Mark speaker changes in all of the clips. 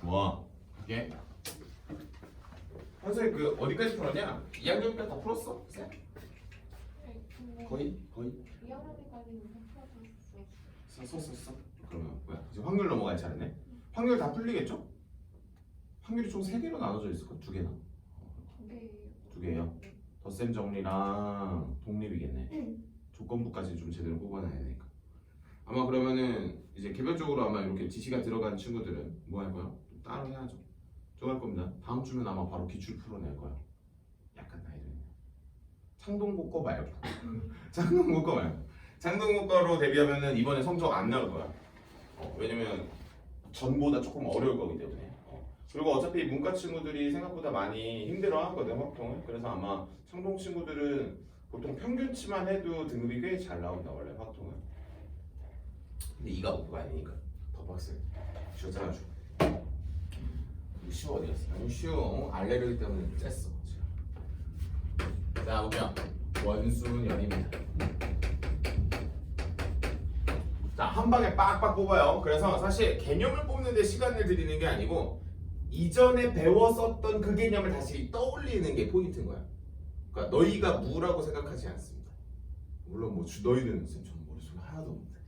Speaker 1: 뭐 이게 선생님 그 어디까지 풀었냐? 2학년까지 다 풀었어? 쌤? 거의?
Speaker 2: 2학년까지는 풀어줬어.
Speaker 1: 썼어. 그러면 뭐야? 이제 확률 넘어갈 차례네. 확률 다 풀리겠죠? 확률이 총 3개로 나눠져 있을 거? 2개나? 2개예요. 덧셈 정리랑 독립이겠네. 조건부까지 좀 제대로 뽑아놔야 되니까. 아마 그러면은 이제 개별적으로 아마 이렇게 지시가 들어간 친구들은 뭐 할 거야? 따로 해야죠. 저거 할 겁니다. 다음 주면 아마 바로 기출 풀어낼 거야. 약간 나이 들네. 창동고 거 말고. 창동고 거 말고. 창동고 거로 대비하면은 이번에 성적 안 나올 거야. 왜냐면 전보다 조금 어려울 거기 때문에. 그리고 어차피 문과 친구들이 생각보다 많이 힘들어 하거든, 확통을. 그래서 아마 창동 친구들은 보통 평균치만 해도 등급이 꽤 잘 나온다, 원래 확통은. 근데 2가 5가 아니니까 더 빡세. 쉬었잖아, 주. 쉬워 어디 갔어? 아니 쉬워. 알레르기 때문에 쬐어. 자 보면 원순열입니다. 자 한 방에 빡빡 뽑아요. 그래서 사실 개념을 뽑는데 시간을 들이는 게 아니고 이전에 배웠었던 그 개념을 다시 떠올리는 게 포인트인 거야. 그러니까 너희가 무라고 생각하지 않습니다. 물론 뭐 너희는 전 머릿속에 하나도 없는데.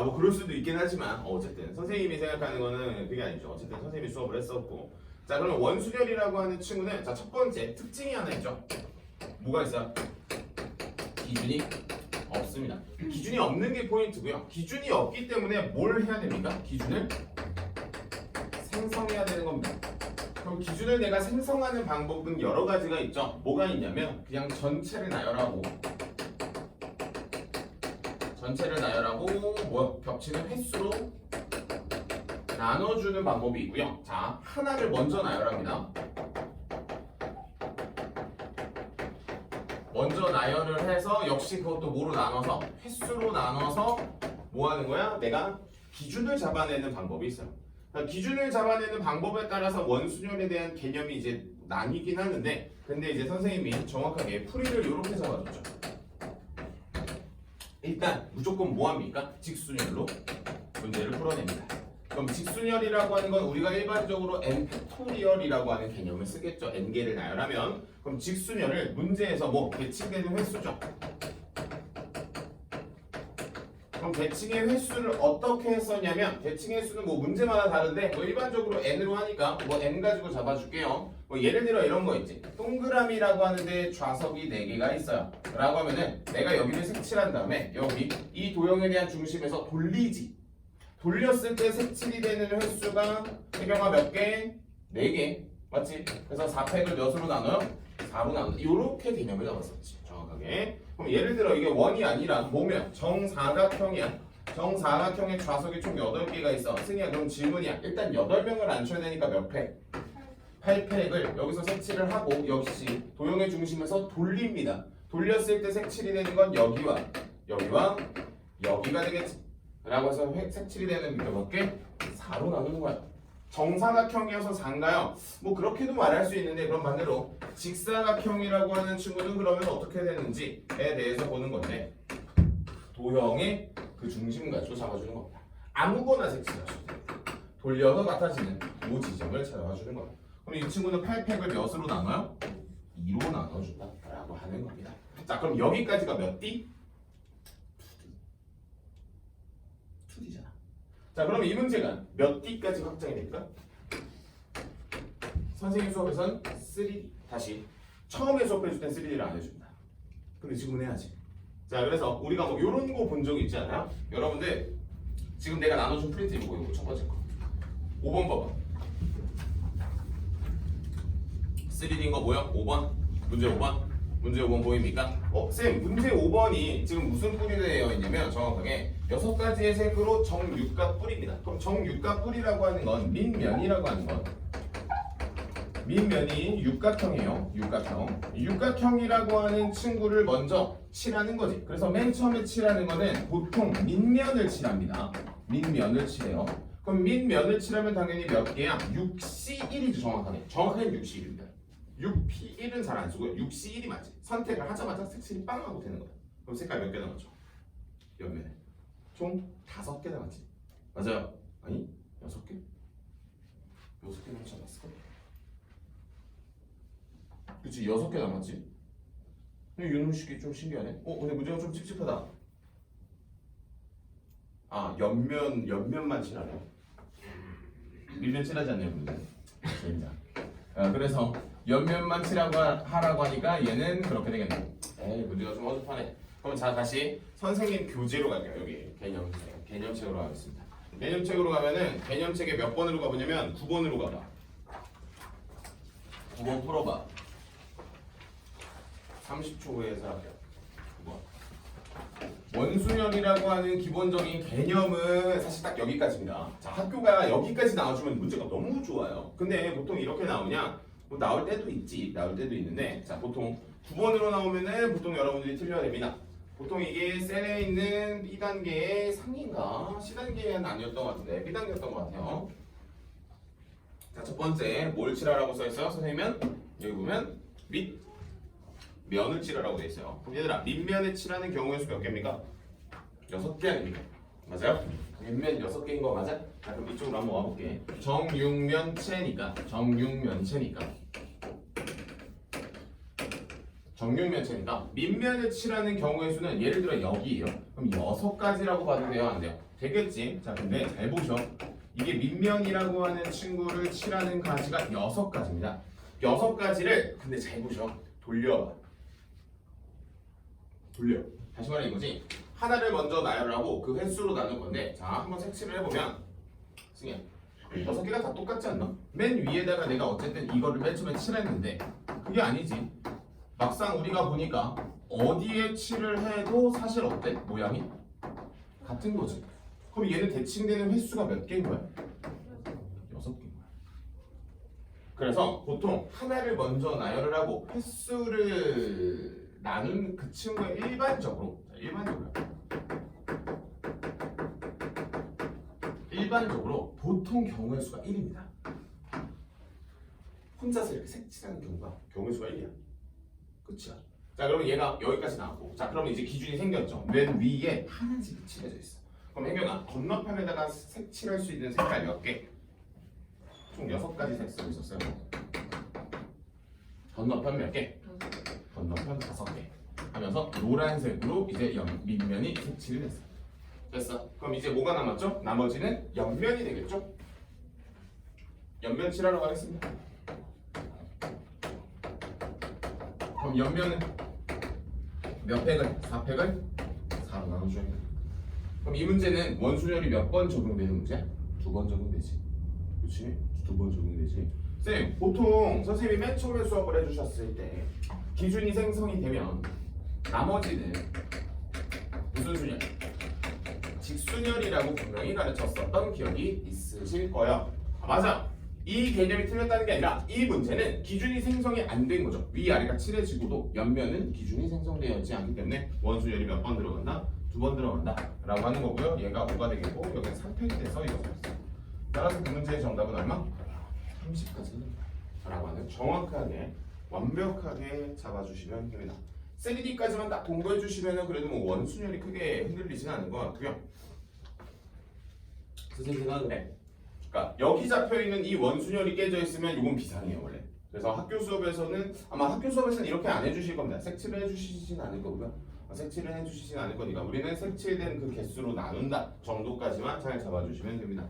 Speaker 1: 뭐 그럴 수도 있긴 하지만 어쨌든 선생님이 생각하는 거는 그게 아니죠. 어쨌든 선생님이 수업을 했었고. 자 그러면 원순열이라고 하는 친구는 자 첫 번째 특징이 하나 있죠. 뭐가 있어요? 기준이 없습니다. 기준이 없는 게 포인트고요. 기준이 없기 때문에 뭘 해야 됩니까? 기준을 생성해야 되는 겁니다. 그럼 기준을 내가 생성하는 방법은 여러 가지가 있죠. 뭐가 있냐면 그냥 전체를 나열하고 뭐 겹치는 횟수로 나눠주는 방법이 있고요. 자, 하나를 먼저 나열합니다. 먼저 나열을 해서 역시 그것도 뭐로 나눠서 횟수로 나눠서 뭐 하는 거야? 내가 기준을 잡아내는 방법이 있어요. 그러니까 기준을 잡아내는 방법에 따라서 원순열에 대한 개념이 이제 나뉘긴 하는데 근데 이제 선생님이 정확하게 풀이를 이렇게 잡아줬죠. 일단 무조건 뭐합니까? 직순열로 문제를 풀어냅니다. 그럼 직순열이라고 하는 건 우리가 일반적으로 n팩토리얼이라고 하는 개념을 쓰겠죠. n개를 나열하면 그럼 직순열을 문제에서 뭐 대칭되는 횟수죠. 그럼 대칭의 횟수를 어떻게 했었냐면 대칭의 횟수는 뭐 문제마다 다른데 뭐 일반적으로 n으로 하니까 뭐 n 가지고 잡아줄게요. 뭐 예를 들어 이런 거 있지. 동그라미라고 하는데 좌석이 4개가 있어요. 라고 하면은 내가 여기를 색칠한 다음에 여기 이 도형에 대한 중심에서 돌리지. 돌렸을 때 색칠이 되는 횟수가 해경아 몇 개? 4개. 맞지? 그래서 4팩을 몇으로 나눠요? 4로 나눠. 이렇게 개념을 잡았었지. 정확하게. 그럼 예를 들어 이게 원이 아니라 뭐면 정사각형이야. 정사각형의 좌석이 총 8개가 있어. 승희야 그럼 질문이야. 일단 8명을 앉혀야 되니까 몇 팩? 8팩을 여기서 색칠을 하고 역시 도형의 중심에서 돌립니다. 돌렸을 때 색칠이 되는 건 여기와 여기가 되겠지. 라고 해서 색칠이 되는 몇 개? 4로 나누는 거야. 정사각형이어서 4인가요? 뭐 그렇게도 말할 수 있는데 그럼 반대로 직사각형이라고 하는 친구는 그러면 어떻게 되는지에 대해서 보는 건데 도형의 그 중심 가지고 잡아주는 겁니다. 아무거나 색칠하셔도 돼요. 돌려서 같아지는 그 지점을 찾아주는 거예요. 그럼 이 친구는 8팩을 몇으로 나눠요? 2로 나눠준다 라고 하는 겁니다. 자 그럼 여기까지가 몇 D? 2D잖아. 자 그럼 이 문제가 몇 D까지 확장이 됩니까? 선생님 수업에서는 3D. 다시 처음에 수업해줄 땐 3D를 안 해준다. 근데 지금은 해야지. 자 그래서 우리가 뭐 요런 거 본 적이 있지 않아요? 여러분들 지금 내가 나눠준 프린트 이거 첫 번째 거 5번 봐봐. 3D인 거 뭐야? 5번? 문제 5번? 문제 5번 보입니까? 쌤 문제 5번이 지금 무슨 뿔이 되어 있냐면 정확하게 6가지의 색으로 정육각 뿔입니다. 그럼 정육각 뿔이라고 하는 건 밑면이라고 하는 건 밑면이 육각형이에요. 육각형이라고 하는 친구를 먼저 칠하는 거지. 그래서 맨 처음에 칠하는 거는 보통 밑면을 칠합니다. 밑면을 칠해요. 그럼 밑면을 칠하면 당연히 몇 개야? 6C1이죠. 정확하게 6C1입니다. 6P1은 잘 안 쓰고요. 6C1이 맞지. 선택을 하자마자 색칠이 빵 하고 되는 거야. 그럼 색깔 몇 개 남았죠? 옆면에 총 5개 남았지. 맞아요? 아니 6개? 6개 남지 않았을까? 그치 6개 남았지? 근데 유놈식이 좀 신기하네. 근데 문제가 좀 찝찝하다. 옆면만 칠하네. 밑면 칠하지 않네요, 문제. 진짜. 그래서 옆면만 하라고 하니까 얘는 그렇게 되겠네. 문제가 좀 어줍하네. 그럼 자 다시 선생님 교재로 갈게요. 여기 개념책으로 가겠습니다. 개념책으로 가면은 개념책에 몇 번으로 가보냐면 9번으로 가봐. 9번 풀어봐. 30초 후에 해서 할게요. 9번. 원순열이라고 하는 기본적인 개념은 사실 딱 여기까지입니다. 자, 학교가 여기까지 나와주면 문제가 너무 좋아요. 근데 보통 이렇게 나오냐? 뭐 나올 때도 있지, 나올 때도 있는데, 자, 보통 9번으로 나오면은 보통 여러분들이 틀려야 됩니다. 보통 이게 셀에 있는 B단계의 상인가 C단계는 아니었던 것 같은데 B단계였던 것 같아요. 자, 첫 번째 뭘 칠하라고 써있어요? 선생님은 여기 보면 밑면을 칠하라고 돼 있어요. 그럼 얘들아 밑면에 칠하는 경우의 수가 몇 개입니까? 6개 아닙니까? 맞아요? 밑면 6개인 거 맞아? 자, 그럼 이쪽으로 한번 와볼게. 정육면체니까 정육면체니까 밑면을 칠하는 경우의 수는 예를 들어 여기예요. 그럼 6가지라고 봐도 돼요? 안 돼요? 되겠지? 자, 근데 잘 보셔. 이게 밑면이라고 하는 친구를 칠하는 가지가 6가지입니다. 6가지를 근데 잘 보셔. 돌려. 다시 말해 이거지. 하나를 먼저 나열을 하고 그 횟수로 나눌 건데, 자, 한번 색칠을 해보면 승희야 6개가 다 똑같지 않나? 맨 위에다가 내가 어쨌든 이거를 맨 처음에 칠했는데 그게 아니지. 막상 우리가 보니까 어디에 칠을 해도 사실 어때? 모양이 같은 거지. 그럼 얘는 대칭되는 횟수가 몇 개인 거야? 6개인 거야. 그래서 보통 하나를 먼저 나열을 하고 횟수를 나눈 그 친구가 일반적으로 보통 경우의 수가 1입니다. 혼자서 이렇게 색칠하는 경우의 수가 1이야. 그치야. 자, 그러면 얘가 여기까지 나왔고, 자, 그러면 이제 기준이 생겼죠. 맨 위에 하나씩 칠해져 있어. 그럼 혜경아, 건너편에다가 색칠할 수 있는 색깔 몇 개? 총 6가지 색 쓰고 있었어요. 건너편 몇 개? 건너편 5개. 하면서 노란색으로 이제 밑면이 색칠이 됐어. 됐어. 그럼 이제 뭐가 남았죠? 나머지는 옆면이 되겠죠? 옆면 칠하러 가겠습니다. 그럼 옆면은 몇 팩을? 4팩을 4로 나눠줘야 돼. 그럼 이 문제는 원순열이 몇 번 적용되는 문제야? 2번 적용되지. 그렇지? 2번 적용되지. 쌤, 보통 선생님이 맨 처음에 수업을 해주셨을 때 기준이 생성이 되면 나머지는 무슨 순열? 직순열이라고 분명히 가르쳤었던 기억이 있으실 거예요. 맞아. 이 개념이 틀렸다는 게 아니라 이 문제는 기준이 생성이 안 된 거죠. 위아래가 칠해지고도 옆면은 기준이 생성되었지 않기 때문에 원순열이 몇 번 들어간다? 2번 들어간다 라고 하는 거고요. 얘가 5가 되겠고 여기는 3팩이 돼서 이렇게 됐어요. 따라서 그 문제의 정답은 얼마? 30까지 라고 하는 정확하게 완벽하게 잡아주시면 됩니다. 3D까지만 딱 공부해 주시면 그래도 뭐 원순열이 크게 흔들리진 않은 것 같고요. 선생님 생각은 해. 그러니까 여기 잡혀있는 이 원순열이 깨져 있으면 이건 비상이에요 원래. 그래서 학교 수업에서는 아마 학교 수업에서는 이렇게 안 해주실 겁니다. 색칠을 해주시진 않을 거고요. 색칠을 해주시진 않을 거니까 우리는 색칠된 그 개수로 나눈다 정도까지만 잘 잡아주시면 됩니다.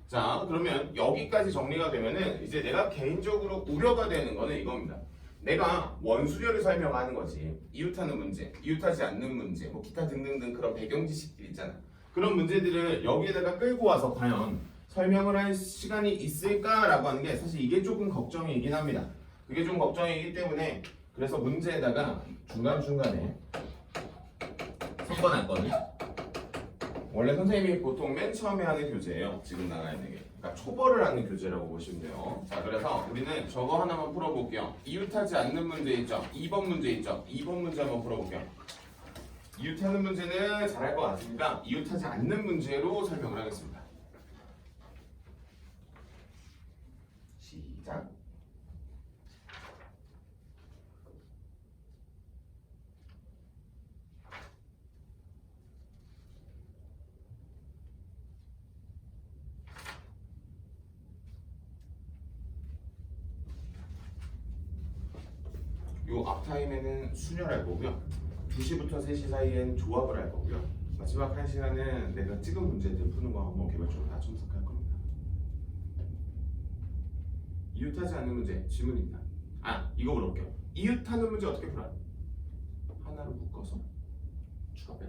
Speaker 1: 자, 그러면 여기까지 정리가 되면은 이제 내가 개인적으로 우려가 되는 거는 이겁니다. 내가 원순열을 설명하는 거지. 이웃하는 문제, 이웃하지 않는 문제, 뭐 기타 등등등 그런 배경 지식들 있잖아. 그런 문제들을 여기에다가 끌고 와서 과연 설명을 할 시간이 있을까라고 하는 게 사실 이게 조금 걱정이긴 합니다. 그게 좀 걱정이기 때문에 그래서 문제에다가 중간중간에 섞어놨거든. 원래 선생님이 보통 맨 처음에 하는 교재예요. 지금 나가 있는 게. 그러니까 초벌을 하는 교재라고 보시면 돼요. 자, 그래서 우리는 저거 하나만 풀어볼게요. 이웃하지 않는 문제 있죠? 2번 문제 있죠? 2번 문제 한번 풀어볼게요. 이웃하는 문제는 잘할 것 같으니까 이웃하지 않는 문제로 설명을 하겠습니다. 시작. 요 앞타임에는 순열할 거고요. 2시부터 3시 사이엔 조합을 할 거고요. 마지막 1시간은 내가 찍은 문제들 푸는 거 한번 개별적으로 다 첨삭할 겁니다. 이웃하지 않는 문제 질문입니다. 이거 물어볼게요. 이웃하는 문제 어떻게 풀어요? 하나로 묶어서 추가 빼.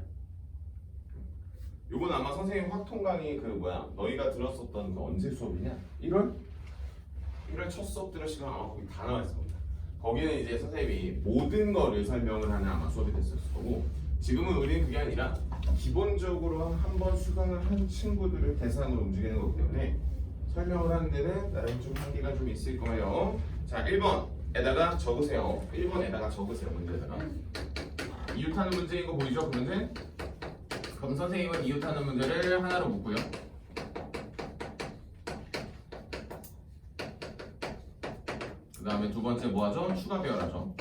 Speaker 1: 요건 아마 선생님 확통 강의 너희가 들었었던 그 언제 수업이냐? 1월 첫 수업 들을 시간 아마 거기 다 나와 있을 겁니다. 거기는 이제 선생님이 모든 거를 설명을 하는 아마 수업이 됐을 거고, 지금은 우리는 그게 아니라 기본적으로 한번 수강을 한 친구들을 대상으로 움직이는 거기 때문에 설명을 하는 데는 나름 좀 한계가 좀 있을 거예요. 자, 1번에다가 적으세요. 1번에다가 적으세요. 문제에다가 이웃하는 문제인 거 보이죠? 그 문제? 그럼 선생님은 이웃하는 문제를 하나로 묶고요. 그 다음에 두 번째 뭐 하죠? 추가 배열하죠.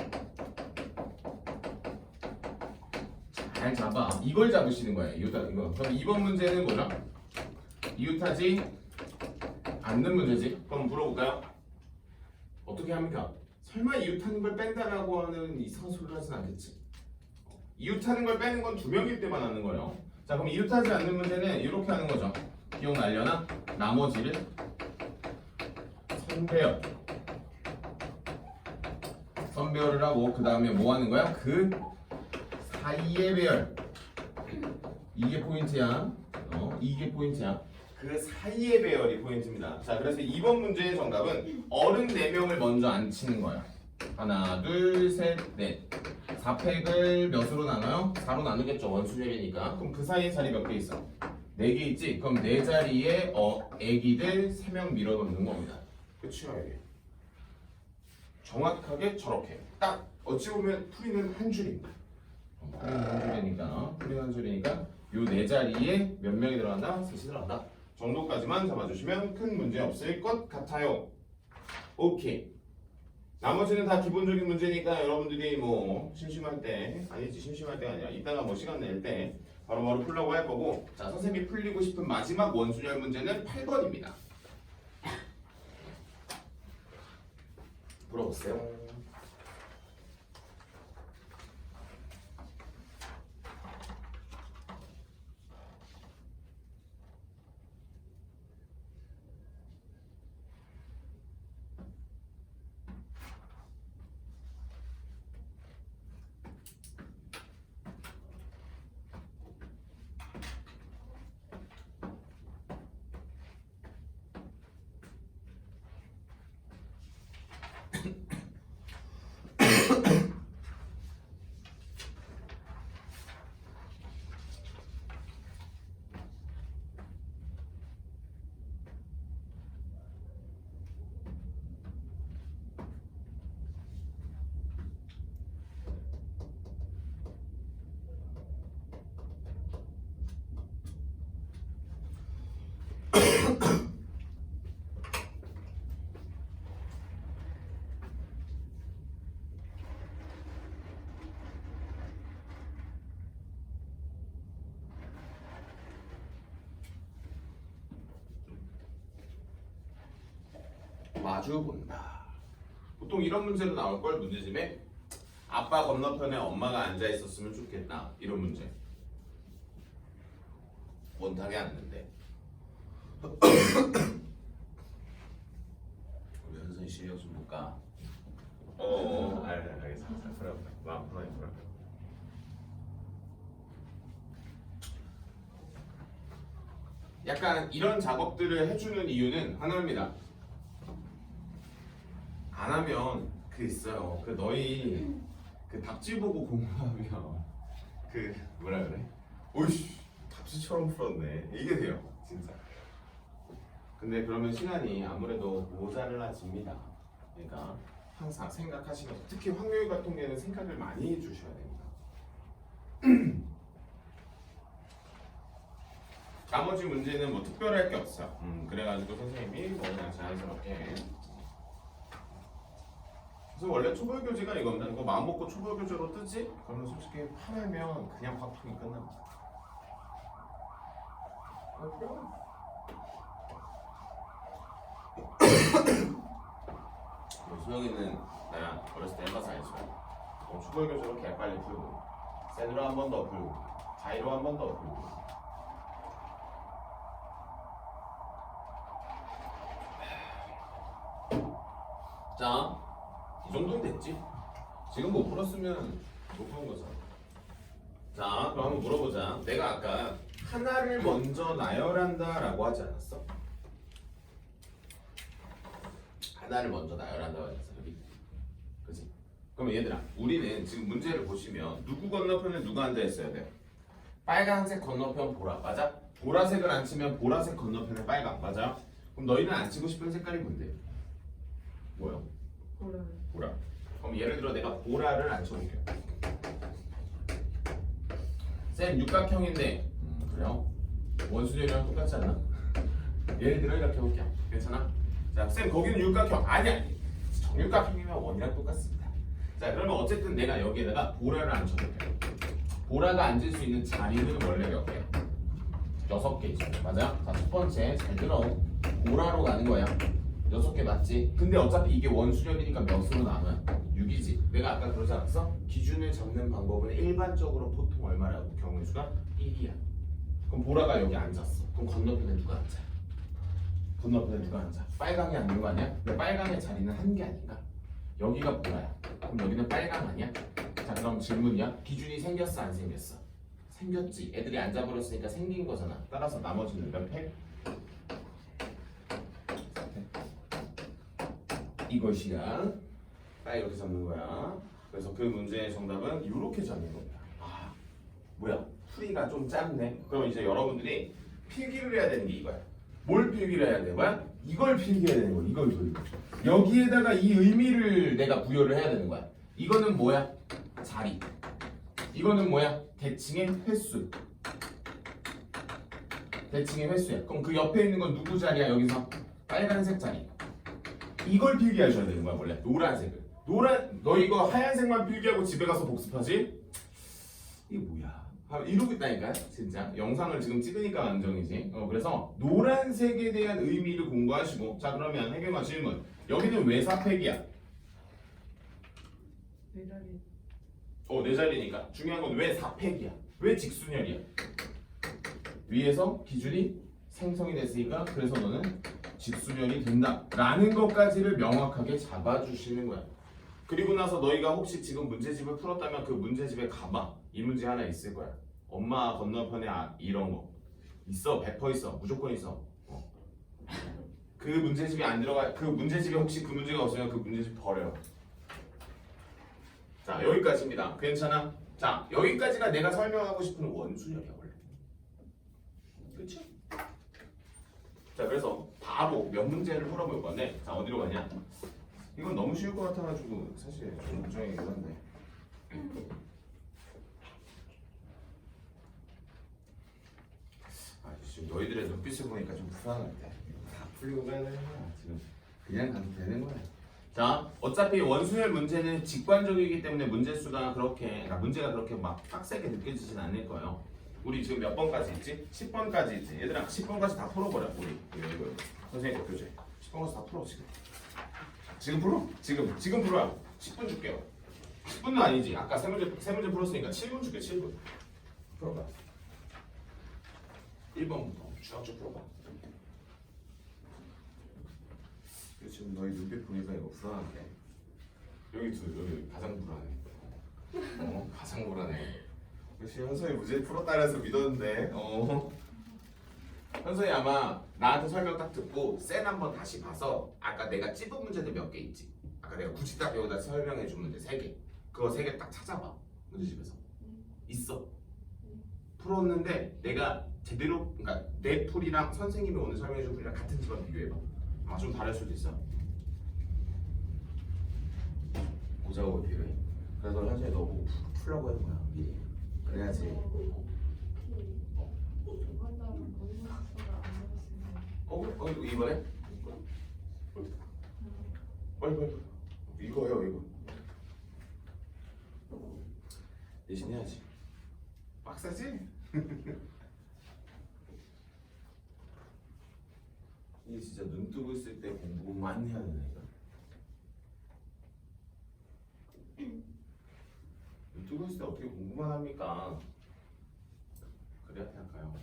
Speaker 1: 잘 잡아. 이걸 잡으시는 거예요. 이웃하는 거. 그럼 2번 문제는 뭐죠? 이웃하지 않는 문제지. 그럼 물어볼까요? 어떻게 합니까? 설마 이웃하는 걸 뺀다라고 하는 이상한 소리를 하진 않겠지. 이웃하는 걸 빼는 건 2명일 때만 하는 거예요. 자, 그럼 이웃하지 않는 문제는 이렇게 하는 거죠. 기억날려나? 나머지를 선배열을 하고, 그 다음에 뭐 하는 거야? 그 사이의 배열. 이게 포인트야. 이게 포인트야. 그 사이의 배열이 포인트입니다. 자, 그래서 2번 문제의 정답은 어른 4명을 먼저 앉히는 거야. 하나, 둘, 셋, 넷. 4팩을 몇으로 나눠요? 4로 나누겠죠. 원수열이니까. 그럼 그 사이에 자리 몇 개 있어? 4개 있지? 그럼 4자리에 애기들 3명 밀어넣는 겁니다. 그치요, 이게? 정확하게 저렇게 딱 어찌 보면 풀이는 한 줄입니다. 풀이는 한 줄이니까 요 4자리에 몇 명이 들어간다? 3이 들어간다. 정도까지만 잡아주시면 큰 문제 없을 것 같아요. 오케이. 나머지는 다 기본적인 문제니까 여러분들이 뭐 심심할 때, 아니지 심심할 때가 아니라 이따가 뭐 시간 낼 때 바로바로 풀려고 할 거고, 자, 선생님이 풀리고 싶은 마지막 원순열 문제는 8번입니다. 물어보세요. 마주 본다. 보통 이런 문제로 나올 걸, 문제집에 아빠 건너편에 엄마가 앉아 있었으면 좋겠다. 이런 문제. 원탁에 앉는데. 우리 현선이 실력 좀 볼까? 알겠습니다. 마음 편하게 풀어. 약간 이런 작업들을 해주는 이유는 하나입니다. 안 하면 그 있어요. 그 너희 그 답지 보고 공부하면 그 뭐라 그래? 오이씨 답지처럼 풀었네. 이게 돼요, 진짜. 근데 그러면 시간이 아무래도 모자라집니다. 그러니까 항상 생각하시면서, 특히 확률 같은 경우에는 생각을 많이 해주셔야 됩니다. 나머지 문제는 뭐 특별할 게 없어요. 그래가지고 선생님이 뭐 그냥 자연스럽게. 그래서 원래 초벌교재가 이겁니다. 이거 마음 먹고 초벌교재로 뜨지? 그러면 솔직히 화내면 그냥 화풍이 끝납니다. 수영이는 나랑 어렸을 때 해봐서 알지만 추돌교조로 개빨리 풀고 센으로 한 번 더 풀고 가위로 한 번 더 풀고 자, 이 정도는 됐지? 지금 못 풀었으면 못 푸는 거잖아. 자, 그럼 한번 물어보자. 내가 아까 하나를 먼저 나열한다 라고 하지 않았어? 하나를 먼저 나열한다고 하지 않았어? 여기. 그치? 그러면 얘들아, 우리는 지금 문제를 보시면 누구 건너편에 누가 앉아 있어야 돼? 빨간색 건너편 보라, 맞아? 보라색을 안 치면 보라색 건너편에 빨강, 맞아? 그럼 너희는 안 치고 싶은 색깔이 뭔데? 뭐야? 보라. 그럼 예를 들어 내가 보라를 안 쳐볼게요. 쌤 육각형인데 그래요? 원수열이랑 똑같지 않나? 예를 들어 이렇게 해볼게요. 괜찮아? 자, 쌤 거기는 육각형 아니야. 정육각형이면 원이랑 똑같습니다. 자, 그러면 어쨌든 내가 여기에다가 보라를 안 쳐볼게요. 보라가 앉을 수 있는 자리는 원래 몇 개야? 6개 있어. 맞아? 자, 첫 번째 잘 들어. 보라로 가는 거야. 6개 맞지? 근데 어차피 이게 원수열이니까 몇으로 나눠? 6이지. 내가 아까 그러지 않았어? 기준을 잡는 방법은 일반적으로 보통 얼마라고? 경우의 수가 1이야. 그럼 보라가 여기 앉았어. 그럼 건너편에 누가 앉아? 건너편에 누가 앉아? 빨강이 앉는 거 아니야? 근데 빨강의 자리는 한 개 아닌가? 여기가 보라야. 그럼 여기는 빨강 아니야? 자, 그럼 질문이야. 기준이 생겼어 안 생겼어? 생겼지. 애들이 앉아버렸으니까 생긴 거잖아. 따라서 나머지는 몇 팩? 이것이야. 딱 이렇게 잡는 거야. 그래서 그 문제의 정답은 이렇게 잡는 겁니다. 아, 뭐야? 풀이가 좀 짧네. 그럼 이제 여러분들이 필기를 해야 되는 게 이거야. 뭘 필기를 해야 되는 거야? 이걸 필기해야 되는 거야. 이걸. 여기에다가 이 의미를 내가 부여를 해야 되는 거야. 이거는 뭐야? 자리. 이거는 뭐야? 대칭의 횟수. 대칭의 횟수야. 그럼 그 옆에 있는 건 누구 자리야? 여기서 빨간색 자리. 이걸 필기하셔야 되는 거야. 원래 노란색을. 너 이거 하얀색만 필기하고 집에 가서 복습하지? 이게 뭐야? 이러고 있다니까. 진짜 영상을 지금 찍으니까 안정이지. 그래서 노란색에 대한 의미를 공부하시고. 자, 그러면 해경아 질문. 여기는 왜 4팩이야?
Speaker 2: 네 자리.
Speaker 1: 네 자리니까. 중요한 건 왜 4팩이야? 왜 직순열이야? 위에서 기준이 생성이 됐으니까 그래서 너는 직순열이 된다 라는 것까지를 명확하게 잡아주시는 거야. 그리고 나서 너희가 혹시 지금 문제집을 풀었다면 그 문제집에 가봐. 이 문제 하나 있을 거야. 엄마 건너편에 이런 거 있어. 100% 있어. 무조건 있어. 그 문제집이 안 들어가. 그 문제집에 혹시 그 문제가 없으면 그 문제집 버려. 자, 여기까지입니다. 괜찮아? 자, 여기까지가 내가 설명하고 싶은 원순열이야 원래. 그치? 자, 그래서 바로 몇 문제를 풀어볼 건데, 자, 어디로 가냐? 이건 너무 쉬울 것 같아가지고 사실 좀 걱정이긴 한데. 지금 너희들의 눈빛을 보니까 좀 불안한데. 다 풀리고 가야 되는 거야. 지금 그냥 가도 되는 거야. 자, 어차피 원순열 문제는 직관적이기 때문에 문제수가 그렇게, 그러니까 문제가 그렇게 막 빡세게 느껴지진 않을 거예요. 우리 지금 몇 번까지 있지? 10번까지 있지. 얘들아 10번까지 다 풀어버려. 우리 이거 선생님 교재 10번까지 다 풀어 지금. 지금 풀어? 지금 풀어야 10분 줄게요. 10분은 아니지. 아까 세 문제 풀었으니까 7분 줄게. 7분 풀어봐. 1번부터 쭉 풀어봐. 지금 너희 눈빛 보니까 이거 불안한데. 여기 가장 불안해. 가장 불안해. 역시 현서이 문제 풀었다 그래서 믿었는데. 현서이 아마 나한테 설명 딱 듣고 쌤 한번 다시 봐서 아까 내가 찝은 문제들 몇 개 있지. 아까 내가 굳이 딱 여기다 설명해 준 문제 3개. 그거 3개 딱 찾아봐. 문제집에서 있어. 풀었는데 내가 제대로, 그러니까 내 풀이랑 선생님이 오늘 설명해 준 풀이랑 같은 집안 비교해봐. 아마 좀 다를 수도 있어. 보자고 비교해. 그래서 현서이 너 보고 풀라고 하는 거야 미리. 그래야지. 이번에? 빨리 이거요 이거. 대신 해야지. 빡세지? 이게 진짜 눈 뜨고 있을 때 공부만 해야 되니까. 두고 있을 때 어떻게 공부만 합니까? 그래야 할까요?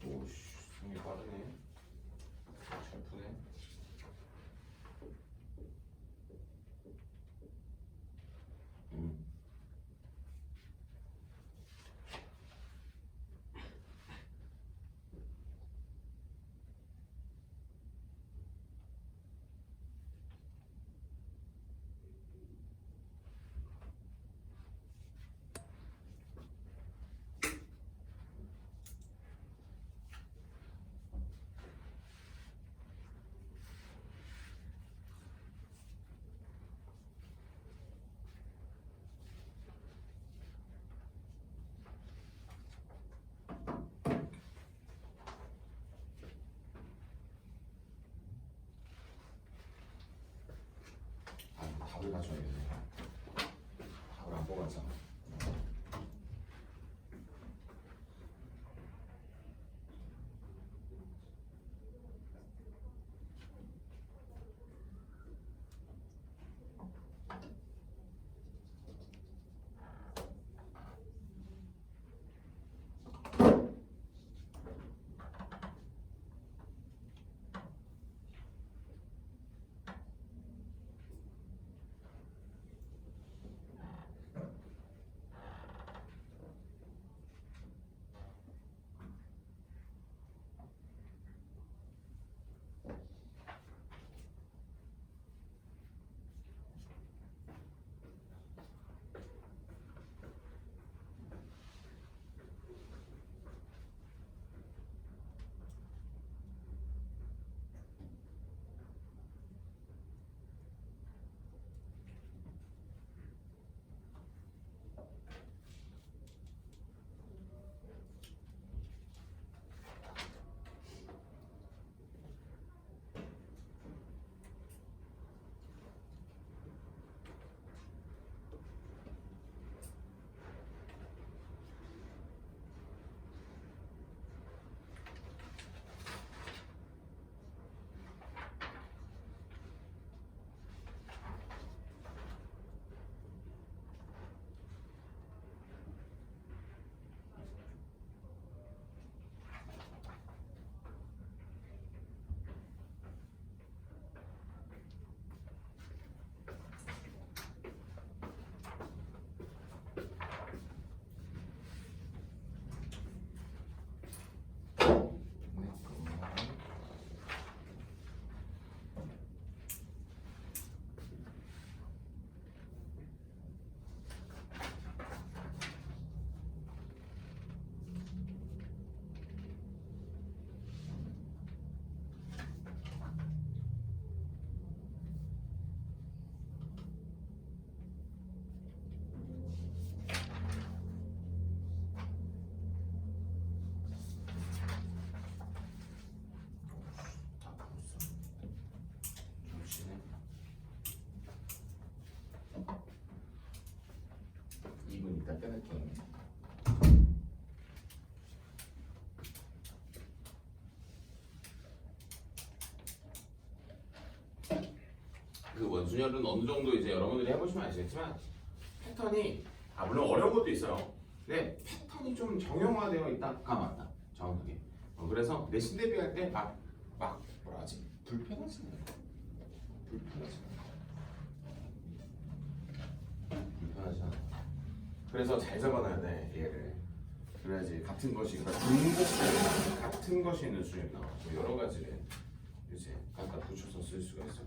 Speaker 1: 오씨, 손이 빠르네. 잘 푸네. 음. 아, 답을 가져야겠네. 답을 안 뽑았잖아. 일단 끊을게. 그 원순열은 어느 정도 이제 여러분들이 해보시면 아시겠지만 패턴이 물론 어려운 것도 있어요. 근데 패턴이 좀 정형화되어 있다가 맞다. 정확하게. 그래서 내신 대비할 때 막 뭐라 하지? 불편하지 않아요. 불편하지 않아. 그래서 잘 적어놔야 돼 얘를. 그래야지 같은 것이 그러니까 중복되는 같은 것이 있는 수준이 나와. 여러 가지를 이제 갖다 붙여서 쓸 수가 있어.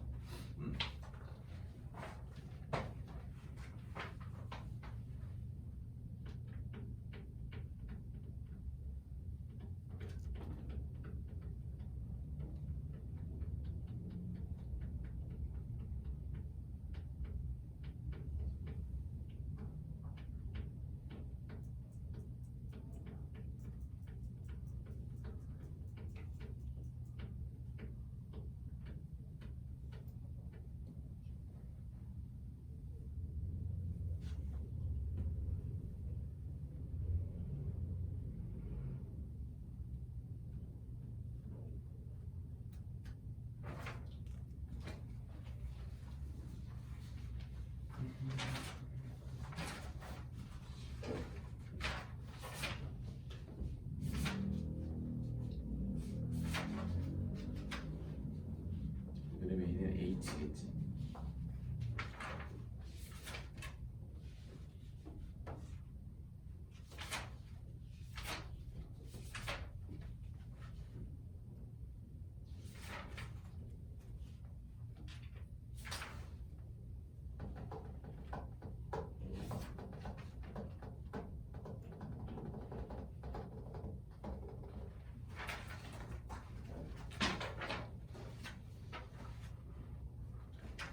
Speaker 1: x겠지.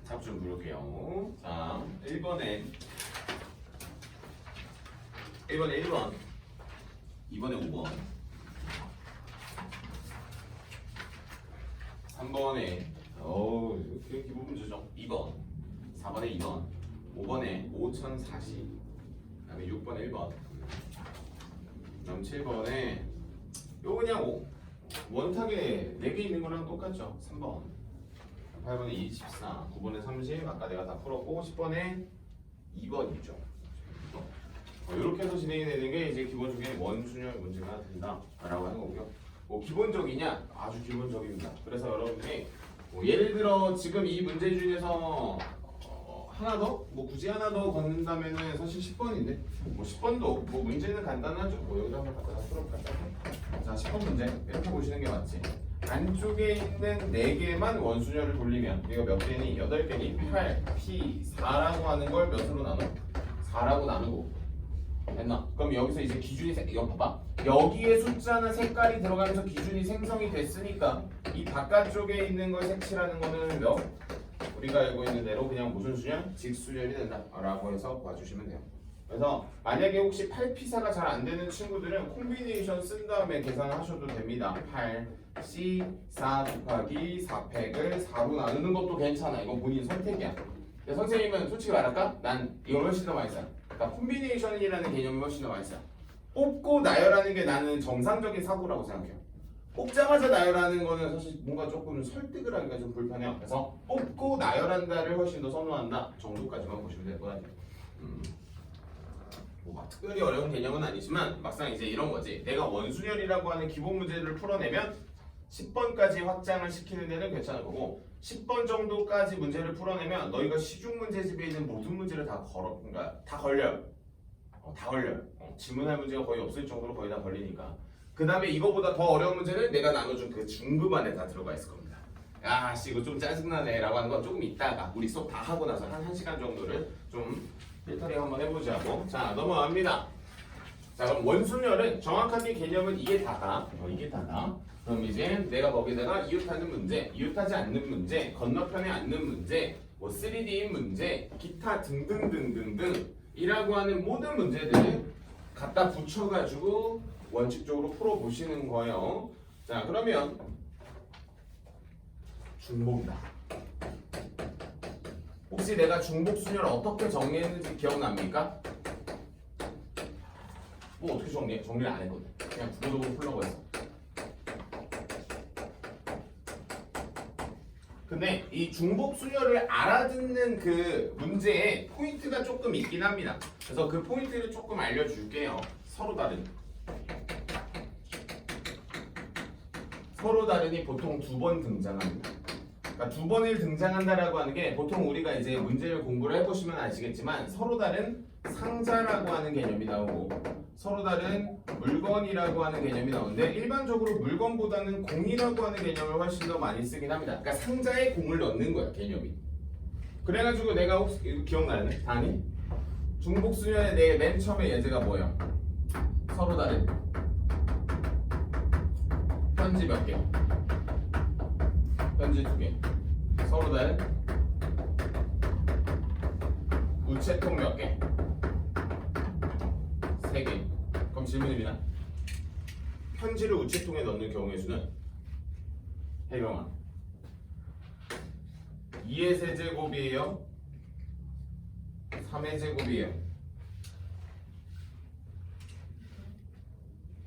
Speaker 1: 답 좀 부를게요. 자, 1번에 1번, 2번에 5번, 3번에 이렇게 기본 문제죠. 2번, 4번에 2번, 5번에 5040, 그다음에 6번에 1번, 그다음 7번에 요 그냥 원탁에 4개 있는 거랑 똑같죠. 3번. 8번에 24, 9번에 30, 아까 내가 다 풀었고 10번에 2번이죠. 이렇게 해서 진행이 되는 게 이제 기본적인 원순열 문제가 된다라고 하는 거고요. 기본적이냐? 아주 기본적입니다. 그래서 여러분들이 예를 들어 지금 이 문제 중에서 하나 더? 굳이 하나 더 걷는다면은 사실 10번인데 10번도 문제는 간단하죠. 여기다 한번 갖다가 풀어볼까요? 자, 10번 문제 이렇게 보시는 게 맞지. 안쪽에 있는 4개만 원순열을 돌리면 이거 몇 개니? 8개니? 8, P, 4라고 하는 걸 몇으로 나눠? 4라고 나누고 됐나? 그럼 여기서 이제 기준이 이거 봐봐. 여기에 숫자나 색깔이 들어가면서 기준이 생성이 됐으니까 이 바깥쪽에 있는 걸 색칠하는 거는 몇? 우리가 알고 있는 대로 그냥 무슨 수열? 직수열이 된다라고 해서 봐주시면 돼요. 그래서 만약에 혹시 8P사가 잘 안 되는 친구들은 콤비네이션 쓴 다음에 계산하셔도 됩니다. 8C 4 곱하기 4팩을 4로 나누는 것도 괜찮아. 이건 본인 선택이야. 근데 선생님은 솔직히 말할까? 난 이걸 훨씬 더 많이 써. 그러니까 콤비네이션이라는 개념이 훨씬 더 많이 써. 뽑고 나열하는 게 나는 정상적인 사고라고 생각해요. 뽑자마자 나열하는 거는 사실 뭔가 조금 설득을 하기가 좀 불편해요. 그래서 뽑고 나열한다를 훨씬 더 선호한다 정도까지만 보시면 될 것 같아요. 막 특별히 어려운 개념은 아니지만 막상 이제 이런 거지. 내가 원순열이라고 하는 기본 문제를 풀어내면 10번까지 확장을 시키는 데는 괜찮을 거고 10번 정도까지 문제를 풀어내면 너희가 시중 문제집에 있는 모든 문제를 다 걸려요. 다 걸려요. 질문할 문제가 거의 없을 정도로 거의 다 걸리니까. 그 다음에 이거보다 더 어려운 문제는 내가 나눠준 그 중급 안에 다 들어가 있을 겁니다. 야, 씨 이거 좀 짜증나네 라고 하는 건 조금 이따가 우리 수업 다 하고 나서 한 1시간 정도를 좀 필터링 한번 해보자고. 자, 넘어갑니다. 자, 그럼 원순열은 정확하게 개념은 이게 다다. 이게 다다. 그럼 이제 내가 거기다가 이웃하는 문제, 이웃하지 않는 문제, 건너편에 앉는 문제, 3D인 문제, 기타 등등등등등 이라고 하는 모든 문제들을 갖다 붙여가지고 원칙적으로 풀어보시는 거예요. 자, 그러면 중복이다. 혹시 내가 중복순열 어떻게 정리했는지 기억납니까? 어떻게 정리해? 정리를 안 했거든. 그냥 구조적으로 풀려고 했어. 근데 이 중복순열을 알아듣는 그 문제에 포인트가 조금 있긴 합니다. 그래서 그 포인트를 조금 알려줄게요. 서로 다른이 보통 2번 등장합니다. 그러니까 2번을 등장한다라고 하는 게 보통 우리가 이제 문제를 공부를 해보시면 아시겠지만 서로 다른 상자라고 하는 개념이 나오고 서로 다른 물건이라고 하는 개념이 나오는데 일반적으로 물건보다는 공이라고 하는 개념을 훨씬 더 많이 쓰긴 합니다. 그러니까 상자에 공을 넣는 거야, 개념이. 그래가지고 내가 혹시 이거 기억나네? 다니? 중복순열의 내 맨 처음에 예제가 뭐야? 서로 다른 편지 몇 개? 편지 2개. 서로 다른 우체통 몇 개? 3개. 그럼 질문입니다. 편지를 우체통에 넣는 경우의 수는 해경아 2의 세제곱이에요? 3의 제곱이에요?